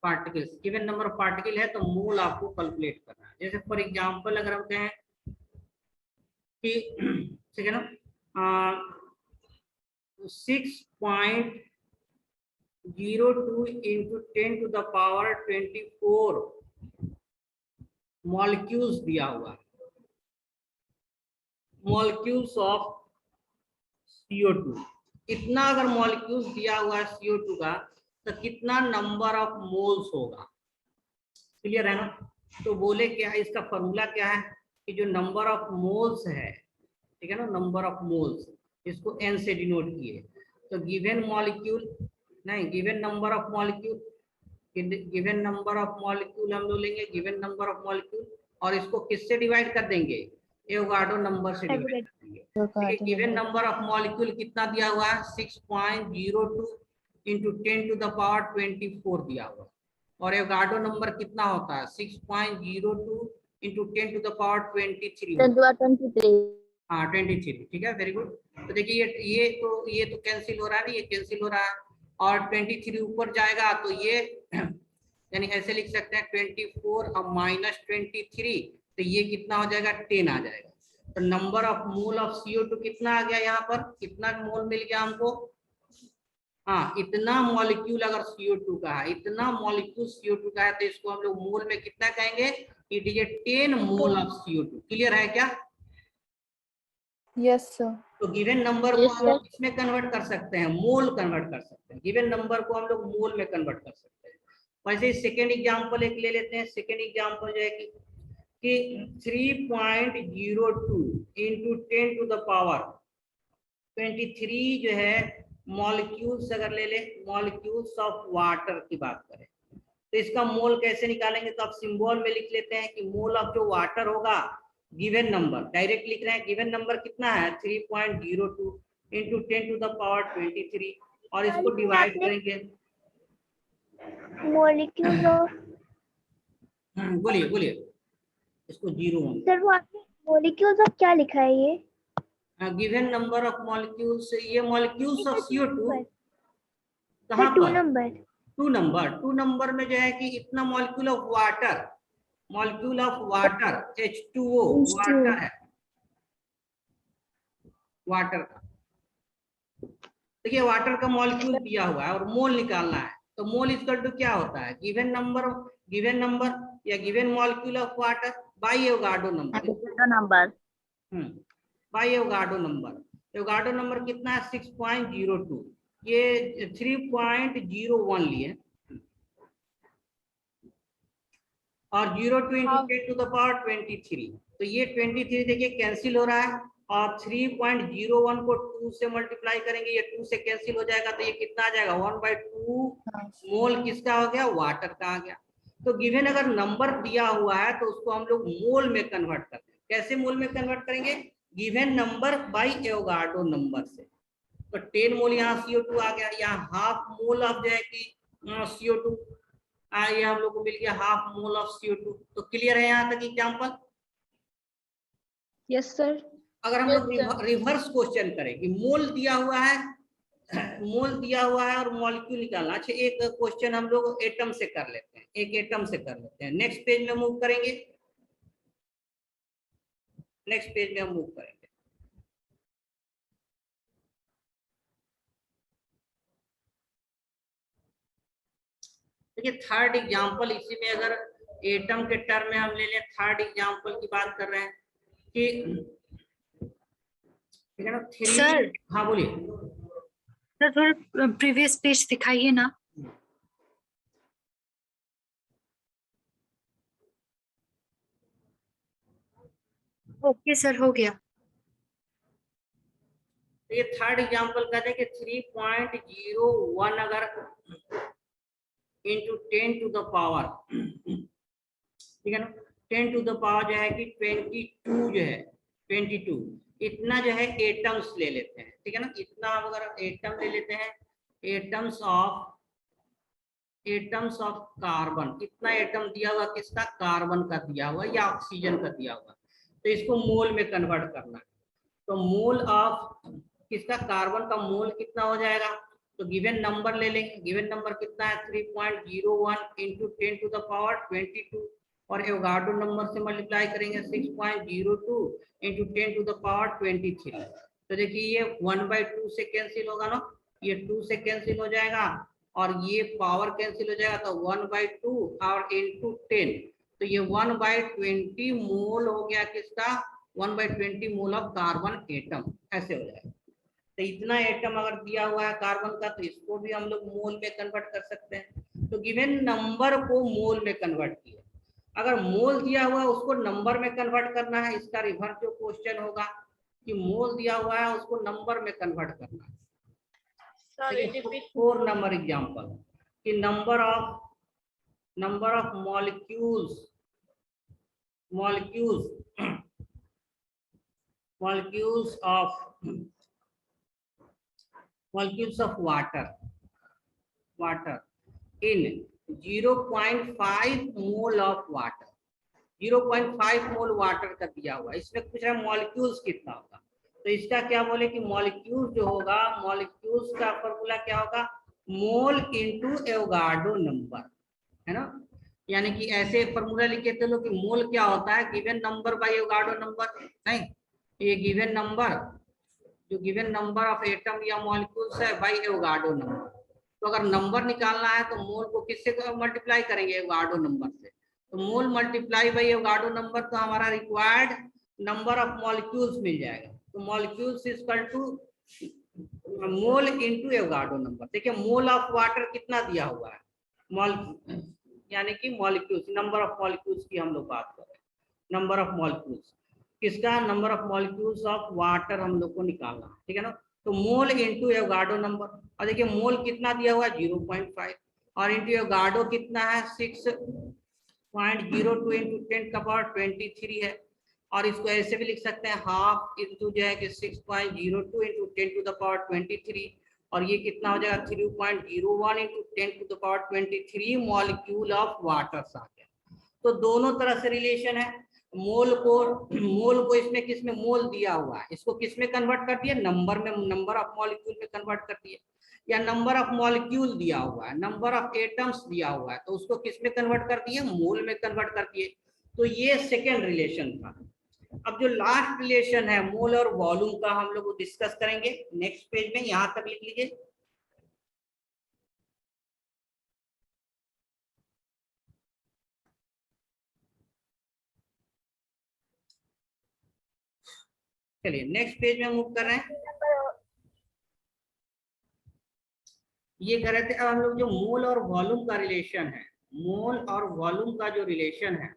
particles. Given number of particle है तो मोल आपको कैलकुलेट करना है। जैसे फॉर एग्जांपल अगर हम कहें कि ठीक है ना, 6.02 into 10 to the power 24 molecules दिया हुआ है, मॉलिक्यूल्स ऑफ CO2। इतना अगर मॉलिक्यूल्स दिया हुआ है CO2 का तो कितना नंबर ऑफ मोल्स होगा। क्लियर है ना? तो बोले क्या है, इसका फॉर्मूला क्या है कि जो नंबर ऑफ मोल्स है, ठीक है ना, नंबर ऑफ मोल्स, इसको n से डिनोट किए, तो गिवन मॉलिक्यूल नहीं, गिवन नंबर ऑफ मॉलिक्यूल हम लोग लेंगे, गिवन नंबर ऑफ मॉलिक्यूल, और इसको किससे डिवाइड कर देंगे, एवोगाड्रो नंबर से डिवाइड कर देंगे। गिवन नंबर ऑफ मॉलिक्यूल कितना दिया हुआ है, 6.02 into 10 to the power 24 दिया हुआ है, और एवोगाड्रो नंबर कितना होता है, 6.02 into 10 to the power 23 हाँ 23। ठीक है, वेरी गुड। तो देखिए ये तो कैंसिल हो रहा है, ये कैंसिल हो रहा है, और 23 ऊपर जाएगा तो ये यानी ऐसे लिख सकते हैं 24 और -23, तो ये कितना हो जाएगा 10 आ जाएगा। तो number of mole of CO2 कितना आ गया यहाँ पर, कितना मोल मिल गया हमको, हाँ इतना मॉलिक्यूल अगर CO2 का है, इतना मॉलिक्यूल CO2 का है, तो इसको हम लोग मोल में कितना कहेंगे, it is 10 mole of CO2। Clear है क्या? Yes sir. तो गिवन नंबर को हम लोग इसमें कन्वर्ट कर सकते हैं, मोल कन्वर्ट कर सकते हैं, गिवन नंबर को हम लोग मोल में कन्वर्ट कर सकते हैं। वैसे ही सेकेंड एग्जांपल एक ले लेते हैं। सेकेंड एग्जांपल जो है कि 3.02 इंटू 10 टू द पावर 23 जो है मॉलिक्यूल्स, अगर ले ले मॉलिक्यूल्स ऑफ वाटर की बात करें, तो इसका मोल कैसे निकालेंगे, तो आप सिंबल में लिख लेते हैं कि मोल ऑफ जो वाटर होगा, गिवन नंबर डायरेक्ट लिख रहे हैं, गिवन नंबर कितना है 3.02 इंटू 10 टू द पावर 23, और इसको डिवाइड करेंगे। मॉलिक्यूल ऑफ, बोलिए बोलिए, इसको 0 सर वो आपने मॉलिक्यूल्स ऑफ क्या लिखा है ये? गिवन नंबर ऑफ मॉलिक्यूल्स, ये मॉलिक्यूल्स ऑफ CO2 सर कहाँ 2 पर, नंबर। 2 नंबर में जो है कि इतना molecule of water, molecule of water H2O water है, वाटर का, देखिए वाटर का मॉलिक्यूल दिया हुआ है और मोल निकालना है, तो मोल इक्वल टू क्या होता है, गिवन नंबर या given molecule of water by Avogadro number, by Avogadro number. Avogadro number कितना है 6.02, ये 3.01 लिए, और 0 to 10 to the power 23, तो ये 23 देखिए कैंसिल हो रहा है, और 3.01 को 2 से मल्टीप्लाई करेंगे, ये 2 से कैंसिल हो जाएगा, तो ये कितना आ जाएगा 1/2 मोल किसका हो गया, वाटर का आ गया। तो गिवन अगर नंबर दिया हुआ है तो उसको हम लोग मोल में कन्वर्ट करते हैं। कैसे मोल में कन्वर्ट करेंगे, given number by Avogadro number से। तो 10 मोल यहाँ CO2 आ गया, यहाँ हाफ मोल ऑफ जो है कि CO2 ये हम लोग को मिल गया, हाफ मोल ऑफ CO2। तो क्लियर है यहाँ तक एग्जांपल? Yes sir. अगर हम लोग रिवर्स क्वेश्चन करें कि मोल दिया हुआ है, मोल दिया हुआ है और मॉलिक्यूल निकालना। अच्छा एक क्वेश्चन हम लोग एटम से कर लेते हैं, एक एटम से कर लेते हैं, नेक्स्ट पेज में मूव करेंगे, नेक्स्ट पेज में हम मूव करेंगे। देखिए थर्ड एग्जांपल, इसी में अगर एटम के टर्म में हम ले लें, थर्ड एग्जांपल की बात कर रहे हैं कि ठीक है ना, सर, हाँ बोलिए सर थोड़ा प्रीवियस पेज दिखाइए ना। ओके सर, हो गया। तो ये थर्ड एग्जांपल कहते हैं कि 3.01 अगर इंटू 10 टू द पावर, ठीक है ना, 10 टू द पावर जो है कि 22 जो है 22 इतना जो है एटम्स ले लेते हैं, ठीक है ना, इतना अगर एटम ले लेते हैं, एटम्स ऑफ कार्बन, कितना एटम दिया हुआ किसका, कार्बन का दिया हुआ या ऑक्सीजन का दिया हुआ, तो इसको मोल में कन्वर्ट करना है। तो मोल ऑफ किसका, कार्बन का मोल कितना हो जाएगा, तो गिवन नंबर ले लेंगे, गिवन नंबर कितना है 3.01 इंटू 10 टू द पावर 22, और एवोगाड्रो नंबर से मल्टीप्लाई करेंगे 6.02 इंटू 10 टू द पावर 23। तो देखिए ये 1/2 से कैंसिल होगा ना, ये 2 से कैंसिल हो जाएगा, और ये पावर कैंसिल हो जाएगा, तो 1/2 और इंटू 10, तो ये 1/20 मोल हो गया किसका, 1/20 मोल ऑफ कार्बन एटम, ऐसे हो जाएगा। तो इतना एटम अगर दिया हुआ है कार्बन का, तो इसको भी हम लोग मोल में कन्वर्ट कर सकते हैं। तो गिवन नंबर को मोल में कन्वर्ट किया, अगर मोल दिया हुआ है उसको नंबर में कन्वर्ट करना है, इसका रिवर्स जो क्वेश्चन होगा कि मोल दिया हुआ है उसको नंबर में कन्वर्ट करना है। 4 नंबर एग्जांपल कि number of molecules of water in 0.5 mole of water, 0.5 mole water का दिया हुआ, इसमें पूछ रहा है मॉलिक्यूल्स कितना होगा, तो इसका क्या बोले कि मॉलिक्यूल्स जो होगा, मॉलिक्यूल्स का फॉर्मूला क्या होगा, मोल इंटू एवोगाड्रो नंबर, है ना। यानी कि ऐसे फॉर्मूला लिखे थे लोग कि मोल क्या होता है, given number by Avogadro number. नहीं, ये गिवन नंबर, जो गिवन नंबर ऑफ एटम या मॉलिक्यूल्स है बाय एवोगाड्रो नंबर। तो अगर नंबर निकालना है तो मोल को किससे मल्टीप्लाई करेंगे, एवोगाड्रो नंबर से। तो mole multiply by Avogadro number, तो हमारा रिक्वायर्ड नंबर ऑफ मॉलिक्यूल्स मिल जाएगा। तो molecules is equal to mole into Avogadro number. देखिए मोल ऑफ वाटर कितना दिया हुआ है, मॉल यानी कि मॉलिक्यूल्स, नंबर ऑफ मॉलिक्यूल्स की हम लोग बात कर रहे हैं। नंबर ऑफ मॉलिक्यूल्स किसका, number of molecules of water हम लोग को निकालना है, ठीक है ना। तो मोल इनटू एवोगाड्रो नंबर, और देखिए मोल कितना दिया हुआ है 0.5, और इनटू एवोगाड्रो कितना है 6.02 इंटू 10⁻23 है। और इसको ऐसे भी लिख सकते हैं हाफ इंटू जो है कि 6.02 इंटू 10⁻23, और ये कितना हो जाएगा 3.01 इंटू 10⁻23 मॉलिक्यूल ऑफ वाटर आ गया। तो दोनों तरह से रिलेशन है। मोल को इसमें किसमें मोल दिया हुआ है, इसको किसमें कन्वर्ट कर दिया, नंबर में, नंबर ऑफ मॉलिक्यूल में कन्वर्ट कर दिया। या नंबर ऑफ मॉलिक्यूल दिया हुआ है, नंबर ऑफ एटम्स दिया हुआ है, तो उसको किसमें कन्वर्ट कर दिए, मोल में कन्वर्ट कर दिए। तो ये सेकेंड रिलेशन था। अब जो लास्ट रिलेशन है मोल और वॉल्यूम का, हम लोग डिस्कस करेंगे नेक्स्ट पेज में। यहां तक लिख लीजिए। चलिए नेक्स्ट पेज में मूव कर रहे हैं। ये कर रहे थे, अब हम लोग जो मोल और वॉल्यूम का रिलेशन है, मोल और वॉल्यूम का जो रिलेशन है,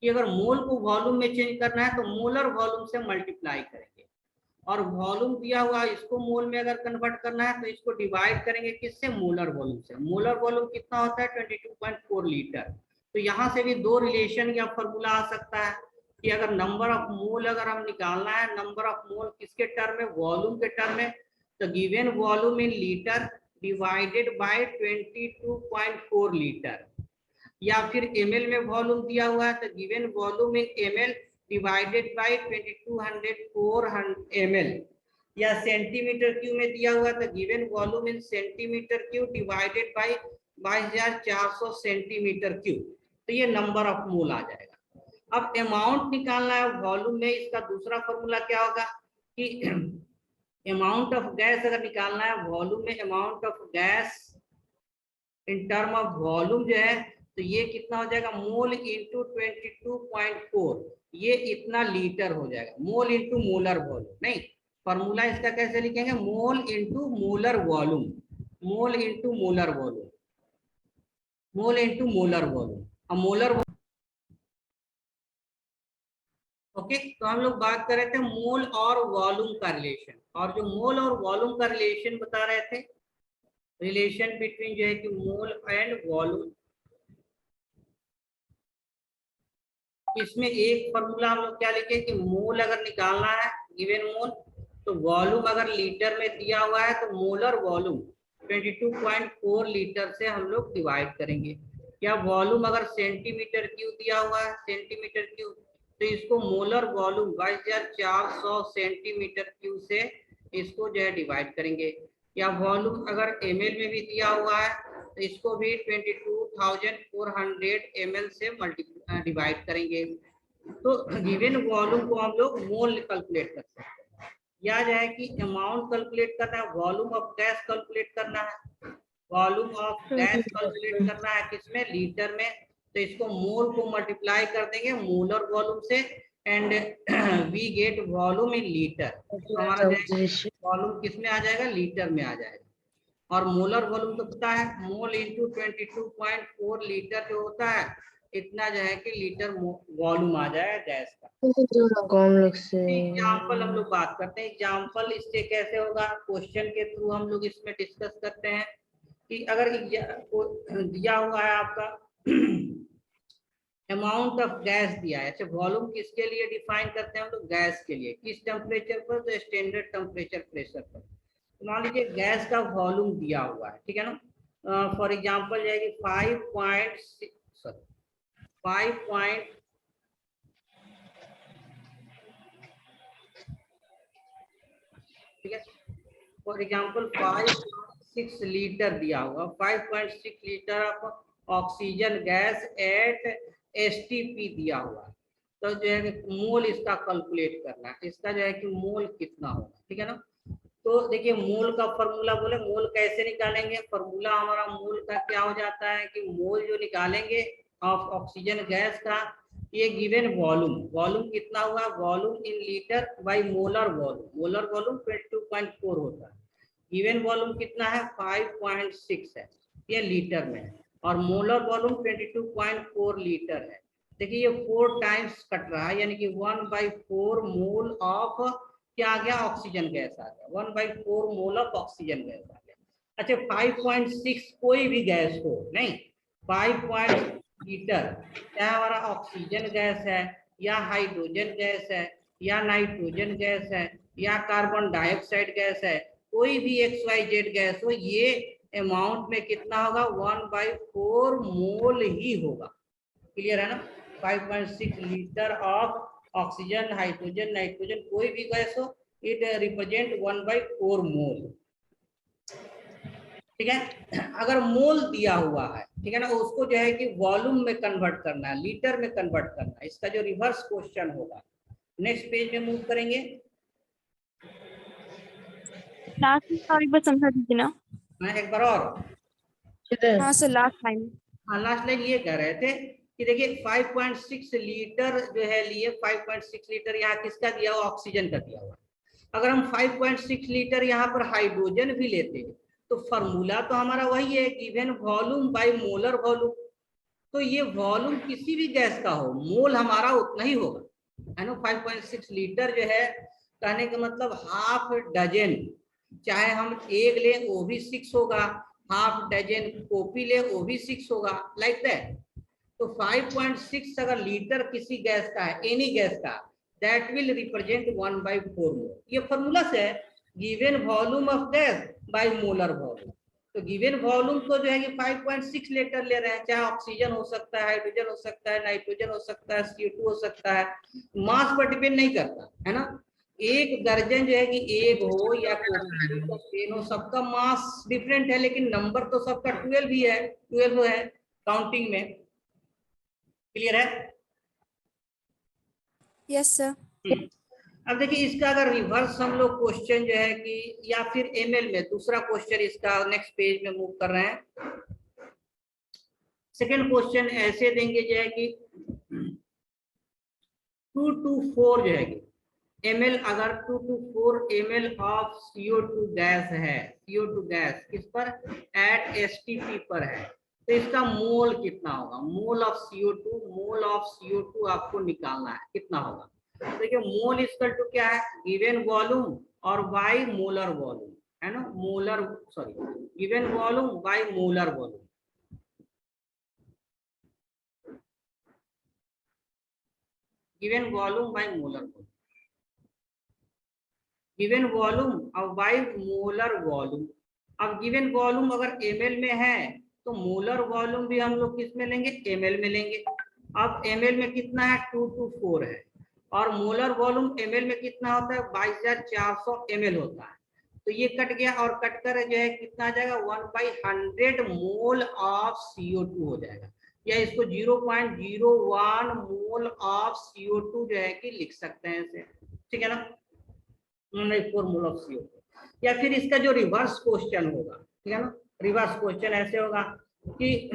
कि अगर मोल को वॉल्यूम में चेंज करना है तो मोलर वॉल्यूम से मल्टीप्लाई करेंगे, और वॉल्यूम दिया हुआ इसको मोल में अगर कन्वर्ट करना है तो इसको डिवाइड करेंगे किससे, मोलर वॉल्यूम से। मोलर वॉल्यूम कितना होता है 22.4 लीटर। तो यहाँ से भी दो रिलेशन या फॉर्मूला आ सकता है कि अगर नंबर ऑफ मोल अगर हम निकालना है, नंबर ऑफ मोल किसके टर्म में, वॉल्यूम के टर्म में, तो given volume in litre divided by 22.4 litre. या फिर ml में वॉल्यूम दिया हुआ है तो given volume in ml divided by 2204 ml। या सेंटीमीटर क्यूब में दिया हुआ तो given volume in centimetre cube divided by 22,400 centimetre cube. तो ये नंबर ऑफ मोल आ जाएगा। अब अमाउंट निकालना है वॉल्यूम में, इसका दूसरा फॉर्मूला क्या होगा कि अमाउंट ऑफ गैस अगर निकालना है वॉल्यूम में, amount of gas in term of volume जो है, तो ये कितना हो जाएगा, मोल इंटू 22.4, ये इतना लीटर हो जाएगा। मोल इंटू मोलर वॉल्यूम, नहीं फॉर्मूला इसका कैसे लिखेंगे, मोल इंटू मोलर वॉल्यूम, मोल इंटू मोलर वॉल्यूम, मोल इंटू मोलर वॉल्यूम। अब मोलर, ओके। तो हम लोग बात कर रहे थे मोल और वॉल्यूम का रिलेशन, और जो मोल और वॉल्यूम का रिलेशन बता रहे थे, रिलेशन बिटवीन जो है कि मोल एंड वॉल्यूम, इसमें एक फॉर्मूला हम लोग क्या लिखे कि मोल अगर निकालना है गिवन मोल, तो वॉल्यूम अगर लीटर में दिया हुआ है तो मोलर वॉल्यूम 22.4 लीटर से हम लोग डिवाइड करेंगे। या वॉल्यूम अगर सेंटीमीटर क्यूब दिया हुआ है, सेंटीमीटर क्यूब, तो इसको मोलर वॉल्यूम 22,400 सेंटीमीटर क्यूब से इसको जो है डिवाइड करेंगे। या वॉल्यूम अगर ml में भी दिया हुआ है तो इसको भी 22,400 ml से डिवाइड करेंगे। तो गिवन वॉल्यूम को हम लोग मोल कैलकुलेट कर सकते हैं। या जो है कि अमाउंट कैलकुलेट करना है, वॉल्यूम ऑफ गैस कैलकुलेट करना है, वॉल्यूम ऑफ गैस कैलकुलेट करना है किसमें, लीटर में, तो इसको मोल को मल्टीप्लाई कर देंगे मोलर वॉल्यूम से, and we get volume in litre. हमारा वॉल्यूम किसमें आ जाएगा, लीटर में आ जाएगा। और मोलर वॉल्यूम तो पता है, मोल इंटू 22.4 लीटर जो होता है, इतना जो है कि लीटर वॉल्यूम आ जाएगा गैस का। एग्जाम्पल हम लोग बात करते हैं, एग्जाम्पल इससे कैसे होगा, क्वेश्चन के थ्रू हम लोग इसमें डिस्कस करते हैं कि अगर दिया हुआ है आपका अमाउंट ऑफ गैस दिया है, अच्छा वॉल्यूम किसके लिए डिफाइन करते हैं हम लोग, गैस के लिए, किस टेम्परेचर पर, तो स्टैंडर्ड टेम्परेचर प्रेशर पर। मान लीजिए गैस का वॉल्यूम दिया हुआ है, ठीक है ना, फॉर एग्जांपल जाएगी 5.6 ठीक है फॉर एग्जाम्पल 5.6 लीटर दिया होगा, 5.6 litre of oxygen gas at STP दिया हुआ है। तो जो है कि मोल इसका कैलकुलेट करना है, इसका जो है कि मोल कितना होगा, ठीक है ना। तो देखिए मोल का फॉर्मूला बोले, मोल कैसे निकालेंगे, फॉर्मूला हमारा मोल का क्या हो जाता है कि मोल जो निकालेंगे ऑफ ऑक्सीजन गैस का, ये गिवन वॉल्यूम, वॉल्यूम कितना हुआ, volume in litre by molar volume, molar volume 22.4 होता है, गिवन वॉल्यूम कितना है 5.6 है, ये लीटर में है, और मोलर वॉल्यूम 22.4 लीटर है। देखिए ये 4 टाइम्स कट रहा है, यानी कि 1/4 मोल ऑफ क्या आ गया, ऑक्सीजन गैस आ गया, 1/4 मोल ऑफ ऑक्सीजन गैस आ गया। अच्छा 5.6 कोई भी गैस हो, नहीं 5.6 लीटर क्या हमारा ऑक्सीजन गैस है, या हाइड्रोजन गैस है, या नाइट्रोजन गैस है, या कार्बन डाइऑक्साइड गैस है, कोई भी XYZ गैस हो, ये अमाउंट में कितना होगा 1/4 मोल ही होगा। क्लियर है ना। 5.6 litre of oxygen, hydrogen, nitrogen कोई भी गैस हो, इट रिप्रेजेंट 1/4 मोल, ठीक है। अगर मोल दिया हुआ है, ठीक है ना, उसको जो है कि वॉल्यूम में कन्वर्ट करना है, लीटर में कन्वर्ट करना है, इसका जो रिवर्स क्वेश्चन होगा। नेक्स्ट पेज में मूव करेंगे। लास्ट और एक बार समझा दीजिए ना। मैं एक बार और, हाँ सर लास्ट टाइम। हाँ लास्ट लाइन ये कह रहे थे कि देखिए 5.6 लीटर जो है लिए, 5.6 लीटर यहाँ किसका दिया हुआ, ऑक्सीजन का दिया हुआ। अगर हम 5.6 लीटर यहाँ पर हाइड्रोजन भी लेते हैं तो फॉर्मूला तो हमारा वही है, given volume by molar volume. तो ये वॉल्यूम किसी भी गैस का हो, मोल हमारा उतना ही होगा, है ना। 5.6 लीटर जो है, कहने का मतलब हाफ डजन, चाहे हम एक लें वो भी 6 होगा, हाफ डजन कॉपी ले वो भी 6 होगा, लाइक दैट। तो 5.6 अगर लीटर किसी गैस का है, एनी गैस का, दैट विल रिप्रेजेंट 1/4 मोल। ये फॉर्मूला से है, given volume of gas by molar volume. तो गिवन वॉल्यूम तो जो है कि 5.6 लीटर ले रहे हैं, चाहे ऑक्सीजन हो सकता है, हाइड्रोजन हो सकता है, नाइट्रोजन हो सकता है, CO2 हो सकता है, मास पर डिपेंड नहीं करता, है ना। एक दर्जन जो है कि एक हो या कॉपी हो, पेन हो, सबका मास डिफरेंट है, लेकिन नंबर तो सबका 12 ही है, 12 है काउंटिंग में। क्लियर है। Yes sir. अब देखिए इसका अगर रिवर्स हम लोग क्वेश्चन जो है कि, या फिर ML में दूसरा क्वेश्चन इसका, नेक्स्ट पेज में मूव कर रहे हैं। सेकंड क्वेश्चन ऐसे देंगे जो है कि 2 to 4 जो है कि ml, अगर 2 to 4 ml of CO2 gas है, CO2 गैस किस पर, एट STP पर है, तो इसका मोल कितना होगा, mole of CO2, mole of CO2 आपको निकालना है, कितना होगा। देखिए मोल इक्वल टू क्या है, गिवन वॉल्यूम और बाय मोलर वॉल्यूम, है ना, molar sorry given volume by molar volume. Given volume by molar volume, given volume और बाय मोलर वॉल्यूम। अब गिवन वॉल्यूम अगर ml में है तो मोलर वॉल्यूम भी हम लोग किस में लेंगे, ml में लेंगे। अब ml में कितना है, 2 to 4 है, और मोलर वॉल्यूम ml में कितना होता है, 22,400 ml होता है। तो ये कट गया, और कट कर जो है कितना आ जाएगा, 1/100 मोल ऑफ CO2 हो जाएगा, या इसको 0.01 मोल ऑफ CO2 जो है कि लिख सकते हैं इसे, ठीक है ना, 1/4 मोल ऑफ CO2। या फिर इसका जो रिवर्स क्वेश्चन होगा, ठीक है ना, रिवर्स क्वेश्चन ऐसे होगा कि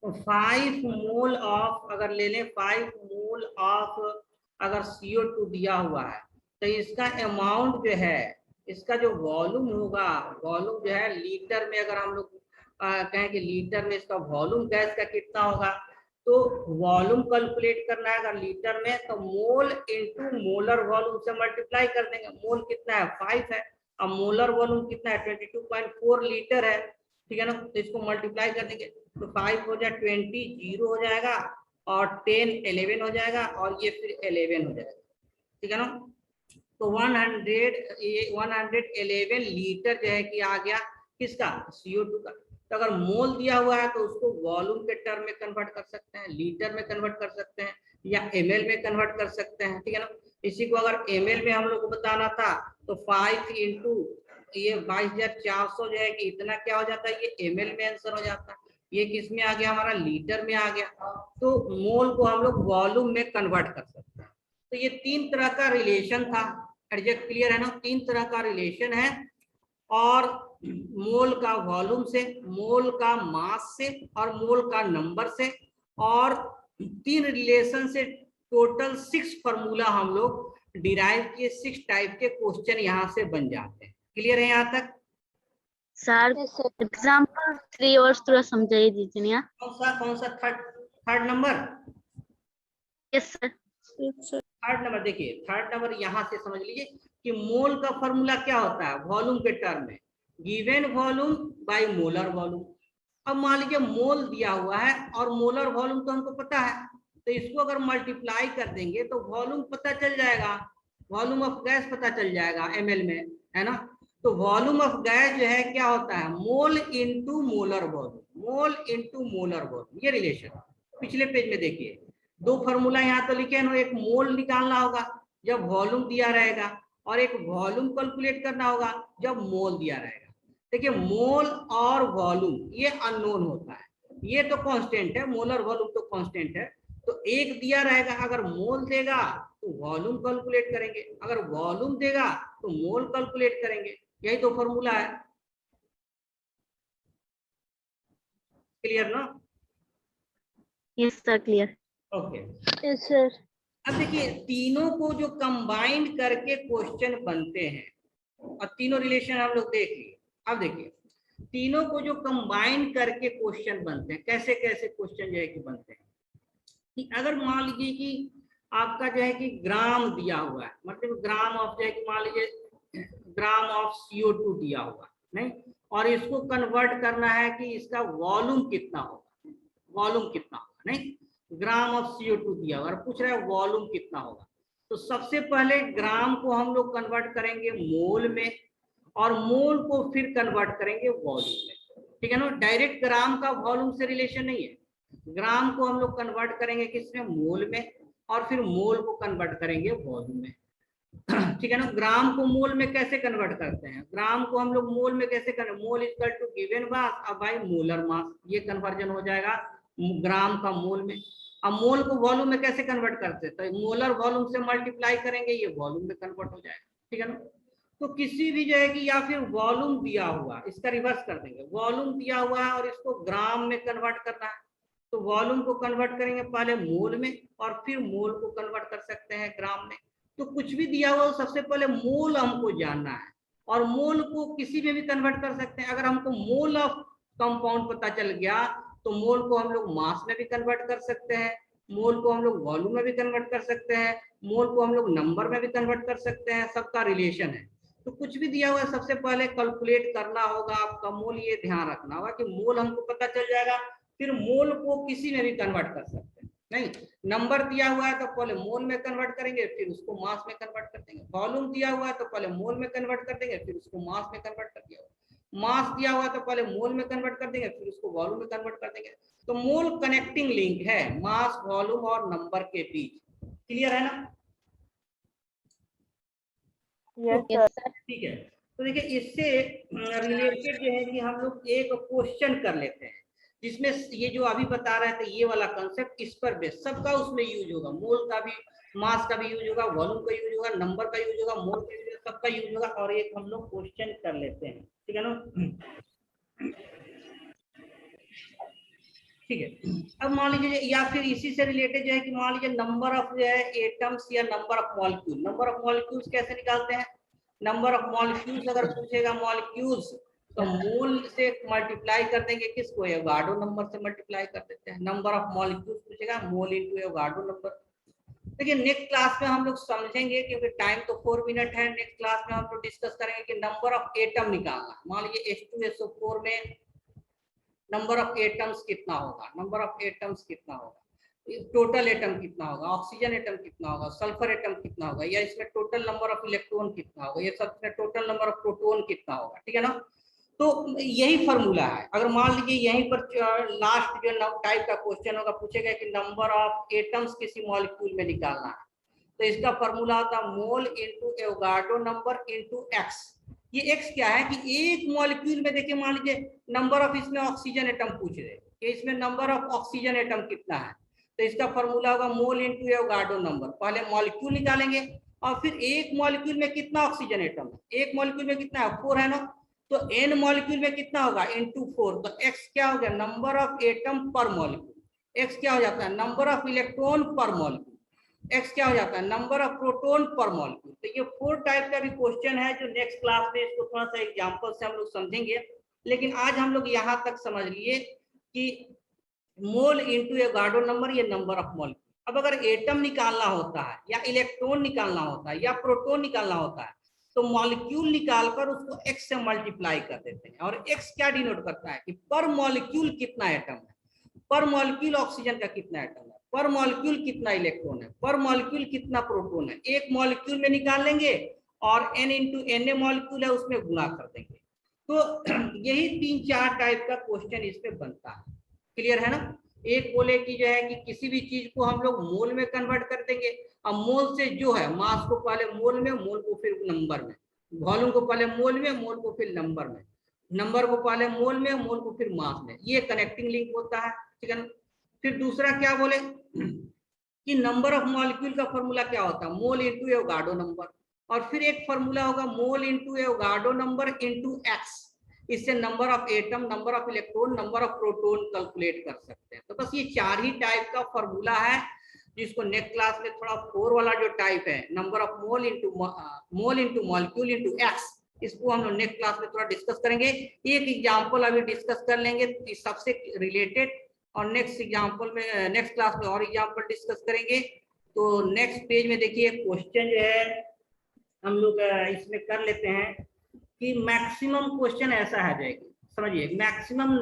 5 मोल ऑफ, अगर ले लें 5 मोल ऑफ अगर CO2 दिया हुआ है, तो इसका अमाउंट जो है, इसका जो वॉल्यूम होगा, वॉल्यूम जो है लीटर में, अगर हम लोग कहें कि लीटर में इसका वॉल्यूम गैस का कितना होगा, तो वॉल्यूम कैलकुलेट करना है अगर लीटर में, तो मोल इनटू मोलर वॉल्यूम से मल्टीप्लाई कर देंगे। मोल कितना है, 5 है, अब मोलर वॉल्यूम कितना है, 22.4 लीटर है, ठीक है ना, तो इसको मल्टीप्लाई कर देंगे, तो 5 हो जाए 20, 0 हो जाएगा, और 10 11 हो जाएगा, और ये फिर 11 हो जाएगा, ठीक है ना। तो 111 लीटर जो है कि आ गया किसका, CO2 का। तो अगर मोल दिया हुआ है तो उसको वॉल्यूम के टर्म में कन्वर्ट कर सकते हैं, लीटर में कन्वर्ट कर सकते हैं, या ml में कन्वर्ट कर सकते हैं, ठीक है ना। इसी को अगर ml में हम लोग को बताना था तो 5 इंटू ये 22,400 जो है कि इतना क्या हो जाता है, ये ml में आंसर हो जाता है। ये किस में आ गया, हमारा लीटर में आ गया। तो मोल को हम लोग वॉल्यूम में कन्वर्ट कर सकते हैं। तो ये 3 तरह का रिलेशन था। एडजेक्ट क्लियर है ना? 3 तरह का रिलेशन है, और मोल का वॉल्यूम से, मोल का मास से, और मोल का नंबर से, और 3 रिलेशन से टोटल 6 फॉर्मूला हम लोग डिराइव किए। 6 टाइप के क्वेश्चन यहाँ से बन जाते हैं। क्लियर है यहाँ तक? सर एग्जाम्पल 3 और थोड़ा समझाइए दीजिए ना। कौन सा third number? Yes sir. Third number देखिए, थर्ड नंबर यहाँ से समझ लीजिए कि मोल का फॉर्मूला क्या होता है वॉल्यूम के टर्म में, given volume by molar volume. अब मान लीजिए मोल दिया हुआ है और मोलर वॉल्यूम तो हमको पता है, तो इसको अगर मल्टीप्लाई कर देंगे तो वॉल्यूम पता चल जाएगा, वॉल्यूम ऑफ गैस पता चल जाएगा ml में, है ना? तो वॉल्यूम ऑफ गैस जो है क्या होता है, मोल इंटू मोलर वॉल्यूम, मोल इंटू मोलर वॉल्यूम। ये रिलेशन पिछले पेज में देखिए, 2 फॉर्मूला यहाँ तो लिखे हैं। एक मोल निकालना होगा जब वॉल्यूम दिया रहेगा, और एक वॉल्यूम कैलकुलेट करना होगा जब मोल दिया रहेगा। देखिए मोल और वॉल्यूम ये अननोन होता है, ये तो कांस्टेंट है, मोलर वॉल्यूम तो कांस्टेंट है। तो एक दिया रहेगा, अगर मोल देगा तो वॉल्यूम कैलकुलेट करेंगे, अगर वॉल्यूम देगा तो मोल कैलकुलेट करेंगे। यही तो फॉर्मूला है। क्लियर ना? Yes sir clear. Okay yes sir. अब देखिए तीनों को जो कंबाइंड करके क्वेश्चन बनते हैं, और तीनों रिलेशन हम लोग देख लिए। अब देखिए तीनों को जो कंबाइंड करके क्वेश्चन बनते हैं, कैसे कैसे क्वेश्चन जो है कि बनते हैं कि अगर मान लीजिए कि आपका जो है कि ग्राम दिया हुआ है, मतलब ग्राम ऑफ जो है कि मान लीजिए ग्राम ऑफ CO2 दिया हुआ नहीं, और इसको कन्वर्ट करना है कि इसका वॉल्यूम कितना होगा, वॉल्यूम कितना होगा नहीं, ग्राम ऑफ CO2 दिया हुआ और पूछ रहा है वॉल्यूम कितना होगा। तो सबसे पहले ग्राम को हम लोग कन्वर्ट करेंगे मोल में, और मोल को फिर कन्वर्ट करेंगे वॉल्यूम में। ठीक है ना? डायरेक्ट ग्राम का वॉल्यूम से रिलेशन नहीं है, ग्राम को हम लोग कन्वर्ट करेंगे किसमें, मोल में, और फिर मोल को कन्वर्ट करेंगे वॉल्यूम में। ठीक है ना? ग्राम को मोल में कैसे कन्वर्ट करते हैं, ग्राम को हम लोग मोल में कैसे करें, mole equal to given mass अब बाई मोलर मास, ये कन्वर्जन हो जाएगा ग्राम का मोल में। अब मोल को वॉल्यूम में कैसे कन्वर्ट करते हैं, तो मोलर वॉल्यूम से मल्टीप्लाई करेंगे, ये वॉल्यूम में कन्वर्ट हो जाएगा। ठीक है ना? तो किसी भी जाएगी, या फिर वॉल्यूम दिया हुआ, इसका रिवर्स कर देंगे, वॉल्यूम दिया हुआ है और इसको ग्राम में कन्वर्ट करना है, तो वॉल्यूम को कन्वर्ट करेंगे पहले मोल में, और फिर मोल को कन्वर्ट कर सकते हैं ग्राम में। तो कुछ भी दिया हुआ सबसे पहले मोल हमको जानना है, और मोल को किसी में भी कन्वर्ट कर सकते हैं। अगर हमको मोल ऑफ कंपाउंड पता चल गया तो मोल को हम लोग मास में भी कन्वर्ट कर सकते हैं, मोल को हम लोग वॉल्यूम में भी कन्वर्ट कर सकते हैं, मोल को हम लोग नंबर में भी कन्वर्ट कर सकते हैं, सबका रिलेशन है। तो कुछ भी दिया हुआ है सबसे पहले कैलकुलेट करना होगा आपका मोल, ये ध्यान रखना होगा कि मोल हमको पता चल जाएगा, फिर मोल को किसी में भी कन्वर्ट कर सकते हैं। नहीं, नंबर दिया हुआ है तो पहले मोल में कन्वर्ट करेंगे, फिर उसको मास में कन्वर्ट कर देंगे। वॉल्यूम दिया हुआ है तो पहले मोल में कन्वर्ट कर देंगे, फिर उसको मास में कन्वर्ट कर दिया। मास दिया हुआ है तो पहले मोल में कन्वर्ट कर देंगे, फिर उसको वॉल्यूम में कन्वर्ट कर देंगे। तो मोल कनेक्टिंग लिंक है मास, वॉल्यूम और नंबर के बीच। क्लियर है ना? ठीक है। तो देखिए इससे रिलेटेड जो है कि हम लोग एक क्वेश्चन कर लेते हैं, जिसमें ये जो अभी बता रहे थे ये वाला कंसेप्ट, इस पर बेस सबका उसमें यूज होगा, मोल का भी, मास का भी यूज होगा, वॉल्यूम का यूज होगा, नंबर का यूज होगा, मोल का यूज होगा, सबका यूज होगा। और एक हम लोग क्वेश्चन कर लेते हैं, ठीक है ना? ठीक है। अब मान लीजिए, या फिर इसी से रिलेटेड जो है कि मान लीजिए नंबर ऑफ जो है एटम्स या number of molecule, number of molecules कैसे निकालते हैं, नंबर ऑफ मॉलिक्यूल्स अगर पूछेगा मॉलिक्यूल्स तो मोल से मल्टीप्लाई कर देंगे, किसको, एवोगाड्रो नंबर से मल्टीप्लाई कर देते हैं। नंबर ऑफ मॉलिक्यूल्स पूछेगा, मोल इनटू एवोगाड्रो नंबर। देखिए नेक्स्ट क्लास में हम लोग समझेंगे, क्योंकि टाइम तो 4 मिनट है। नेक्स्ट क्लास में हम लोग डिस्कस करेंगे कि नंबर ऑफ एटम निकालना। मान लीजिए H2SO4 में नंबर ऑफ एटम्स कितना होगा, नंबर ऑफ एटम्स कितना होगा, टोटल एटम कितना होगा, ऑक्सीजन एटम कितना होगा, सल्फर एटम कितना होगा, या इसमें टोटल नंबर ऑफ इलेक्ट्रॉन कितना होगा, ये सब में टोटल नंबर ऑफ प्रोटॉन कितना होगा। ठीक है ना? तो यही फॉर्मूला है। अगर मान लीजिए यहीं पर लास्ट जो टाइप का क्वेश्चन होगा, पूछेगा कि नंबर ऑफ एटम्स किसी मॉलिक्यूल में निकालना है, तो इसका फॉर्मूला होता है मोल into Avogadro number into x. ये एक्स क्या है कि एक मॉलिक्यूल में देखिए, मान लीजिए नंबर ऑफ इसमें ऑक्सीजन एटम पूछ रहे कि इसमें नंबर ऑफ ऑक्सीजन एटम कितना है, तो इसका फॉर्मूला होगा मोल इंटू एवोगाड्रो नंबर। पहले मॉलिक्यूल निकालेंगे और फिर एक मॉलिक्यूल में कितना ऑक्सीजन एटम है, एक मॉलिक्यूल में कितना है 4 है ना, तो n मॉलिक्यूल में कितना होगा इंटू 4, तो x क्या हो गया नंबर ऑफ एटम पर मॉलिक्यूल, x क्या हो जाता है नंबर ऑफ इलेक्ट्रॉन पर मॉलिक्यूल, x क्या हो जाता है नंबर ऑफ प्रोटॉन पर मॉलिक्यूल। तो ये 4 टाइप का भी क्वेश्चन है जो नेक्स्ट क्लास में इसको थोड़ा सा एग्जांपल से हम लोग समझेंगे, लेकिन आज हम लोग यहाँ तक समझ लिए कि मोल इंटू एवोगाड्रो नंबर ये नंबर ऑफ मॉलिक्यूल। अब अगर एटम निकालना होता है या इलेक्ट्रॉन निकालना होता है या प्रोटॉन निकालना होता है तो मॉलिक्यूल निकालकर उसको x से मल्टीप्लाई कर देते हैं, और x क्या डिनोट करता है कि पर मॉलिक्यूल कितना एटम है, पर मॉलिक्यूल ऑक्सीजन का कितना एटम है, पर मॉलिक्यूल कितना इलेक्ट्रॉन है, पर मॉलिक्यूल कितना प्रोटॉन है, एक मॉलिक्यूल में निकाल लेंगे और n इंटू एन मॉलिक्यूल है उसमें गुणा कर देंगे। तो यही 3-4 टाइप का क्वेश्चन इस पे बनता है। क्लियर है ना? एक बोले कि जो है कि किसी भी चीज को हम लोग मोल में कन्वर्ट कर देंगे, अब मोल से जो है मास को पहले मोल में, मोल को फिर नंबर में, वॉल्यूम को पहले मोल में, मोल को फिर नंबर में, नंबर को पहले मोल में, मोल को फिर मास में, ये कनेक्टिंग लिंक होता है। ठीक है ना? फिर दूसरा क्या बोले कि नंबर ऑफ मॉलिक्यूल का फॉर्मूला क्या होता है मोल इंटू एवोगाड्रो नंबर, और फिर एक फॉर्मूला होगा mole into Avogadro number into x. इससे number of atom, number of electron, number of proton calculate कर सकते हैं। तो बस ये 4 ही टाइप का फॉर्मूला है जिसको नेक्स्ट क्लास में थोड़ा 4 वाला जो टाइप है number of mole into molecule into x, इसको हम लोग नेक्स्ट क्लास में थोड़ा डिस्कस करेंगे। एक एग्जांपल अभी डिस्कस कर लेंगे इस सबसे रिलेटेड, और नेक्स्ट एग्जांपल में नेक्स्ट क्लास में और एग्जांपल डिस्कस करेंगे। तो नेक्स्ट पेज में देखिए क्वेश्चन जो है हम लोग इसमें कर लेते हैं कि मैक्सिमम क्वेश्चन ऐसा है जाएगी, समझिए मैक्सिमम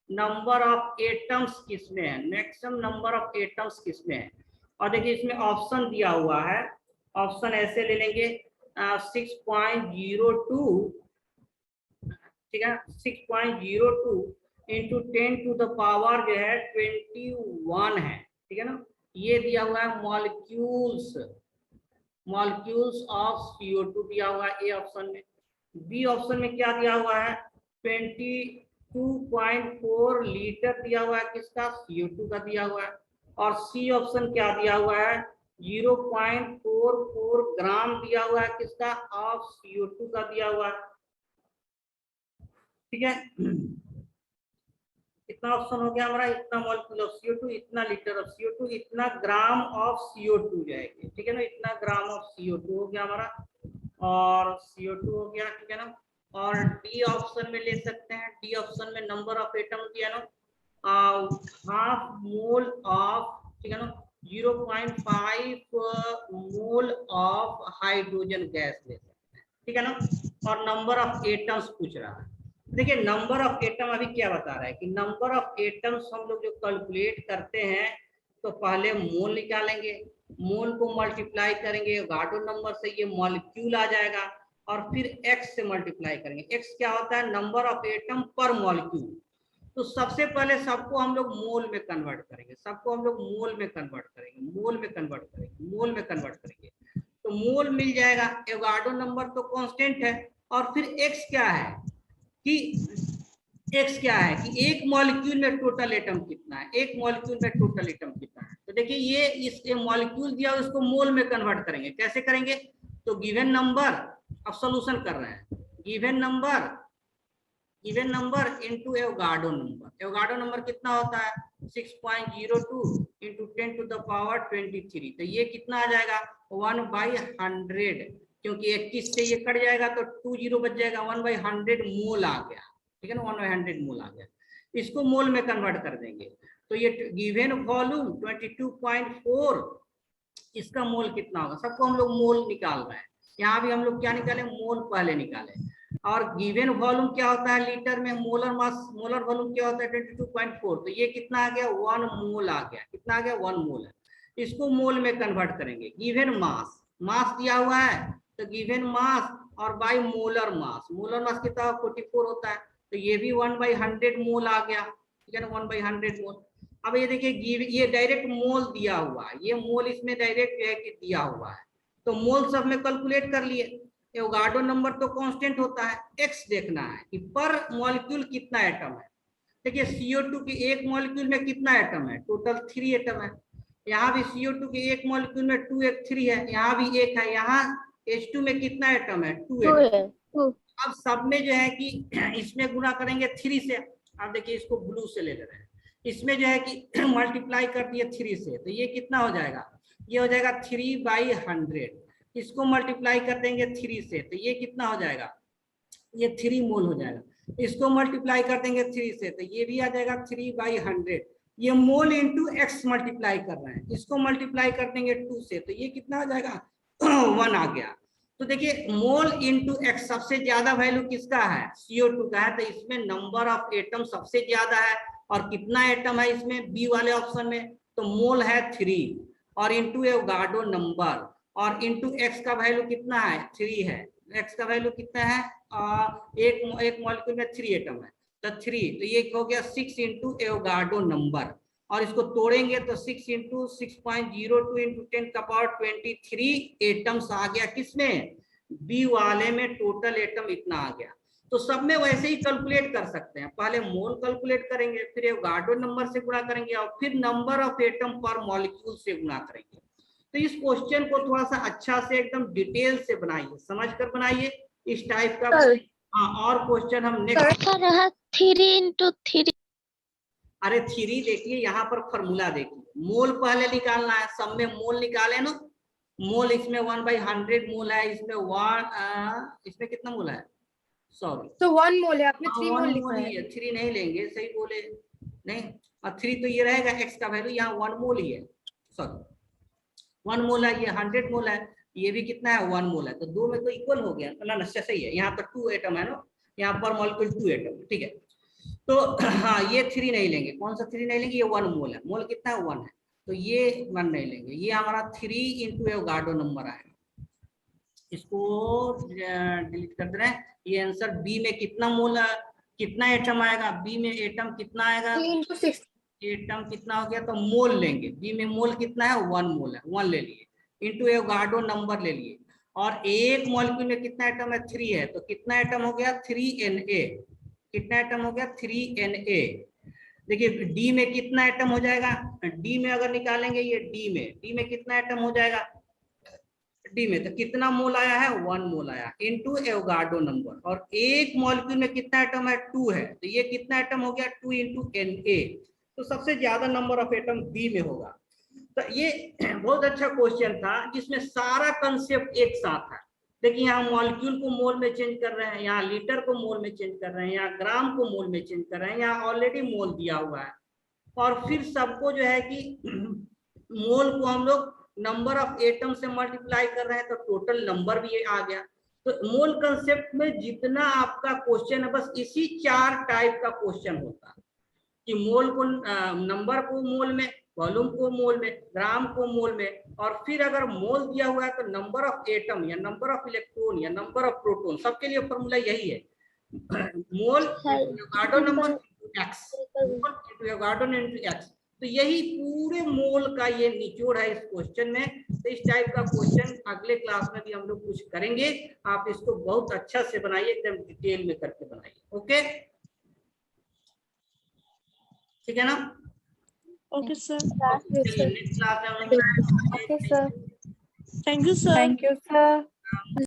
नंबर ऑफ एटम्स किसमें है, मैक्सिमम नंबर ऑफ एटम्स किसमें है। और देखिए इसमें ऑप्शन दिया हुआ है, ऑप्शन ऐसे ले लेंगे 6.02, ठीक है 6.02 इंटू 10 टू द पावर जो है 21 है। ठीक है ना? ये दिया हुआ है मॉलिक्यूल्स ऑफ CO2 दिया हुआ है ए ऑप्शन में। बी ऑप्शन में क्या दिया हुआ है 22.4 लीटर दिया हुआ है, किसका CO2 का दिया हुआ है। और सी ऑप्शन क्या दिया हुआ है 0.44 ग्राम दिया हुआ है, किसका ऑफ CO2 का दिया हुआ है। ठीक है, इतना ऑप्शन हो गया हमारा, इतना मॉलिक्यूल ऑफ CO2, इतना लीटर ऑफ CO2, इतना ग्राम ऑफ CO2 जाएगी। ठीक है ना, इतना ग्राम ऑफ CO2 हो गया हमारा, और CO2 हो गया। ठीक है ना? और डी ऑप्शन में ले सकते हैं, डी ऑप्शन में नंबर ऑफ एटम दिया ना हाफ मोल ऑफ, ठीक है ना 0.5 मोल ऑफ हाइड्रोजन गैस ले सकते हैं। ठीक है ना? और नंबर ऑफ एटम्स पूछ रहा है। देखिए नंबर ऑफ एटम अभी क्या बता रहा है कि नंबर ऑफ एटम्स हम लोग जो कैलकुलेट करते हैं तो पहले मोल निकालेंगे, मोल को मल्टीप्लाई करेंगे एवोगाड्रो नंबर से, ये मॉलिक्यूल आ जाएगा, और फिर एक्स से मल्टीप्लाई करेंगे। एक्स क्या होता है नंबर ऑफ एटम पर मॉलिक्यूल। तो सबसे पहले सबको हम लोग मोल में कन्वर्ट करेंगे, सबको हम लोग मोल में कन्वर्ट करेंगे, मोल में कन्वर्ट करेंगे, मोल में कन्वर्ट करेंगे, तो मोल मिल जाएगा। एवोगाड्रो नंबर तो कांस्टेंट है, और फिर एक्स क्या है कि एक्स क्या है कि एक मॉलिक्यूल में टोटल एटम कितना है, एक मॉलिक्यूल में टोटल एटम कितना है। तो देखिए ये इस मॉलिक्यूल दिया उसको मोल में कन्वर्ट करेंगे, कैसे करेंगे तो गिवन नंबर, अब सॉल्यूशन कर रहे हैं, given number into Avogadro number. Avogadro number कितना होता है 6.02 इंटू 10 टू द पावर 23, तो ये कितना आ जाएगा 1/100, क्योंकि 21 से ये कट जाएगा तो 20 बच जाएगा, 1/100 मोल आ गया। ठीक है ना, 1/100 मोल आ गया। इसको मोल में कन्वर्ट कर देंगे तो ये गिवन वॉल्यूम 22.4, इसका मोल कितना होगा, सबको हम लोग मोल निकाल रहे हैं। यहाँ भी हम लोग क्या निकाले मोल पहले निकाले, और गिवन वॉल्यूम क्या होता है लीटर में, मोलर मास, मोलर वॉल्यूम क्या होता है 22.4, तो ये कितना आ गया 1 मोल आ गया, कितना आ गया 1 मोल है। इसको मोल में कन्वर्ट करेंगे। गिवन मास, मास दिया हुआ है तो गिवन मास और बाय मोलर मास, मोलर मास कितना 44 होता है, तो ये भी 1/100 मोल आ गया। ठीक है ना, 1/100 मोल। अब ये देखिए ये डायरेक्ट मोल दिया हुआ है, ये मोल इसमें डायरेक्ट है कि दिया हुआ है, तो मोल सब में कैलकुलेट कर लिए। एवोगाड्रो नंबर तो कांस्टेंट होता है, एक्स देखना है कि पर मॉलिक्यूल कितना एटम है। देखिए CO2 के एक मॉलिक्यूल में कितना एटम है, टोटल 3 एटम है। यहाँ भी CO2 के एक मॉलिक्यूल में 2 1 3 है, यहाँ भी 1 है। यहाँ H2 में कितना एटम है, 2 एटम। अब सब में जो है कि इसमें गुणा करेंगे 3 से। अब देखिए इसको ब्लू से ले रहे हैं, इसमें जो है कि मल्टीप्लाई कर दिए 3 से, तो ये कितना हो जाएगा, ये हो जाएगा 3/100। इसको मल्टीप्लाई कर देंगे 3 से, तो ये कितना हो जाएगा, ये 3 मोल हो जाएगा। इसको मल्टीप्लाई कर देंगे 3 से, तो ये भी आ जाएगा 3/100। ये मोल इंटू एक्स मल्टीप्लाई कर रहे हैं, इसको मल्टीप्लाई कर देंगे 2 से, तो ये कितना हो जाएगा 1 आ गया। तो देखिए मोल इंटू एक्स, सबसे ज्यादा वैल्यू किसका है, CO2 का है, तो इसमें नंबर ऑफ एटम सबसे ज्यादा है। और कितना एटम है इसमें, बी वाले ऑप्शन में, तो मोल है 3 और इंटू एवोगाड्रो नंबर और इंटू एक्स का वैल्यू कितना है, 3 है। एक्स का वैल्यू कितना है, एक मॉलिक्यूल में 3 एटम है, तो 3, तो ये हो गया 6 इंटू एवोगाड्रो नंबर। और इसको तोड़ेंगे तो 6 इंटू 6.02 इंटू 10 का पावर 23 एटम्स आ गया, किसमें, बी वाले में टोटल एटम इतना आ गया। तो सब में वैसे ही कैलकुलेट कर सकते हैं, पहले मोल कैलकुलेट करेंगे, फिर एवोगाड्रो नंबर से गुणा करेंगे और फिर नंबर ऑफ एटम पर मॉलिक्यूल से गुणा करेंगे। तो इस क्वेश्चन को थोड़ा सा अच्छा से एकदम डिटेल से बनाइए, समझ कर बनाइए इस टाइप का। हाँ, और क्वेश्चन हम नेक्स्ट। 3 into 3। अरे 3 देखिए, यहाँ पर फॉर्मूला देखिए, मोल पहले निकालना है, सब में मोल निकाले ना। मोल इसमें 1/100 मोल है, इसमें इसमें कितना मोल है, सॉरी तो 1 मोल है, आपने 3 मोल लिखा है। 3 नहीं लेंगे, सही बोले नहीं, और 3 तो ये रहेगा एक्स का वैल्यू, यहाँ 1 मोल ही है, सॉरी 1 मोल है, ये 100 मोल है, ये भी कितना है 1 मोल है, तो 2 में तो इक्वल हो गया ना, सही है। यहाँ पर 2 एटम है ना, यहाँ पर मॉलिक्यूल 2 एटम, ठीक है। तो हाँ, ये 3 नहीं लेंगे, कौन सा 3 नहीं लेंगे, ये 1 मोल है, मोल कितना है 1 है, तो ये 1 नहीं लेंगे, ये हमारा 3 इंटू एवोगाड्रो नंबर आएगा। इसको डिलीट कर दे रहे हैं। ये आंसर बी में कितना मोल, कितना एटम आएगा, बी में एटम कितना आएगा, 3 into 6। एटम कितना हो गया, तो मोल लेंगे, बी में मोल कितना है 1 मोल है, 1 ले लिए, इंटू एवोगाड्रो नंबर ले लिए, और एक मॉलिक्यूल में कितना एटम है, 3 है, तो कितना एटम हो गया 3Na, कितना एटम हो गया 3Na। देखिए डी में कितना एटम हो जाएगा, डी में अगर निकालेंगे, ये डी में कितना एटम हो जाएगा, डी में तो कितना मोल आया है 1 मोल आया, इनटू एवोगाड्रो नंबर, और एक मॉलिक्यूल में कितना एटम है 2 है, तो ये कितना एटम हो गया 2 इंटू Na, तो सबसे ज्यादा नंबर ऑफ एटम बी में होगा। तो ये बहुत अच्छा क्वेश्चन था, जिसमें सारा कंसेप्ट एक साथ है। देखिए यहाँ मॉलिक्यूल को मोल में चेंज कर रहे हैं, यहाँ लीटर को मोल में चेंज कर रहे हैं, यहाँ ग्राम को मोल में चेंज कर रहे हैं, यहाँ ऑलरेडी मोल दिया हुआ है, और फिर सबको जो है कि मोल को हम लोग नंबर ऑफ एटम से मल्टीप्लाई कर रहे हैं, तो टोटल नंबर भी ये आ गया। तो मोल कंसेप्ट में जितना आपका क्वेश्चन है, बस इसी 4 टाइप का क्वेश्चन होता है कि मोल को, नंबर को मोल में, वॉल्यूम को मोल में, ग्राम को मोल में, और फिर अगर मोल दिया हुआ है तो नंबर ऑफ एटम या नंबर ऑफ इलेक्ट्रॉन या नंबर ऑफ प्रोटॉन, सबके लिए फॉर्मूला यही है, mole Avogadro number x, Avogadro into x. तो यही पूरे मोल का ये निचोड़ है इस क्वेश्चन में। तो इस टाइप का क्वेश्चन अगले क्लास में भी हम लोग कुछ करेंगे, आप इसको बहुत अच्छा से बनाइए, एकदम डिटेल में करके बनाइए, ओके, ठीक है ना। Okay, sir. नेक्स्ट क्लास में हम लोग okay sir, Thank you, sir. Thank you sir.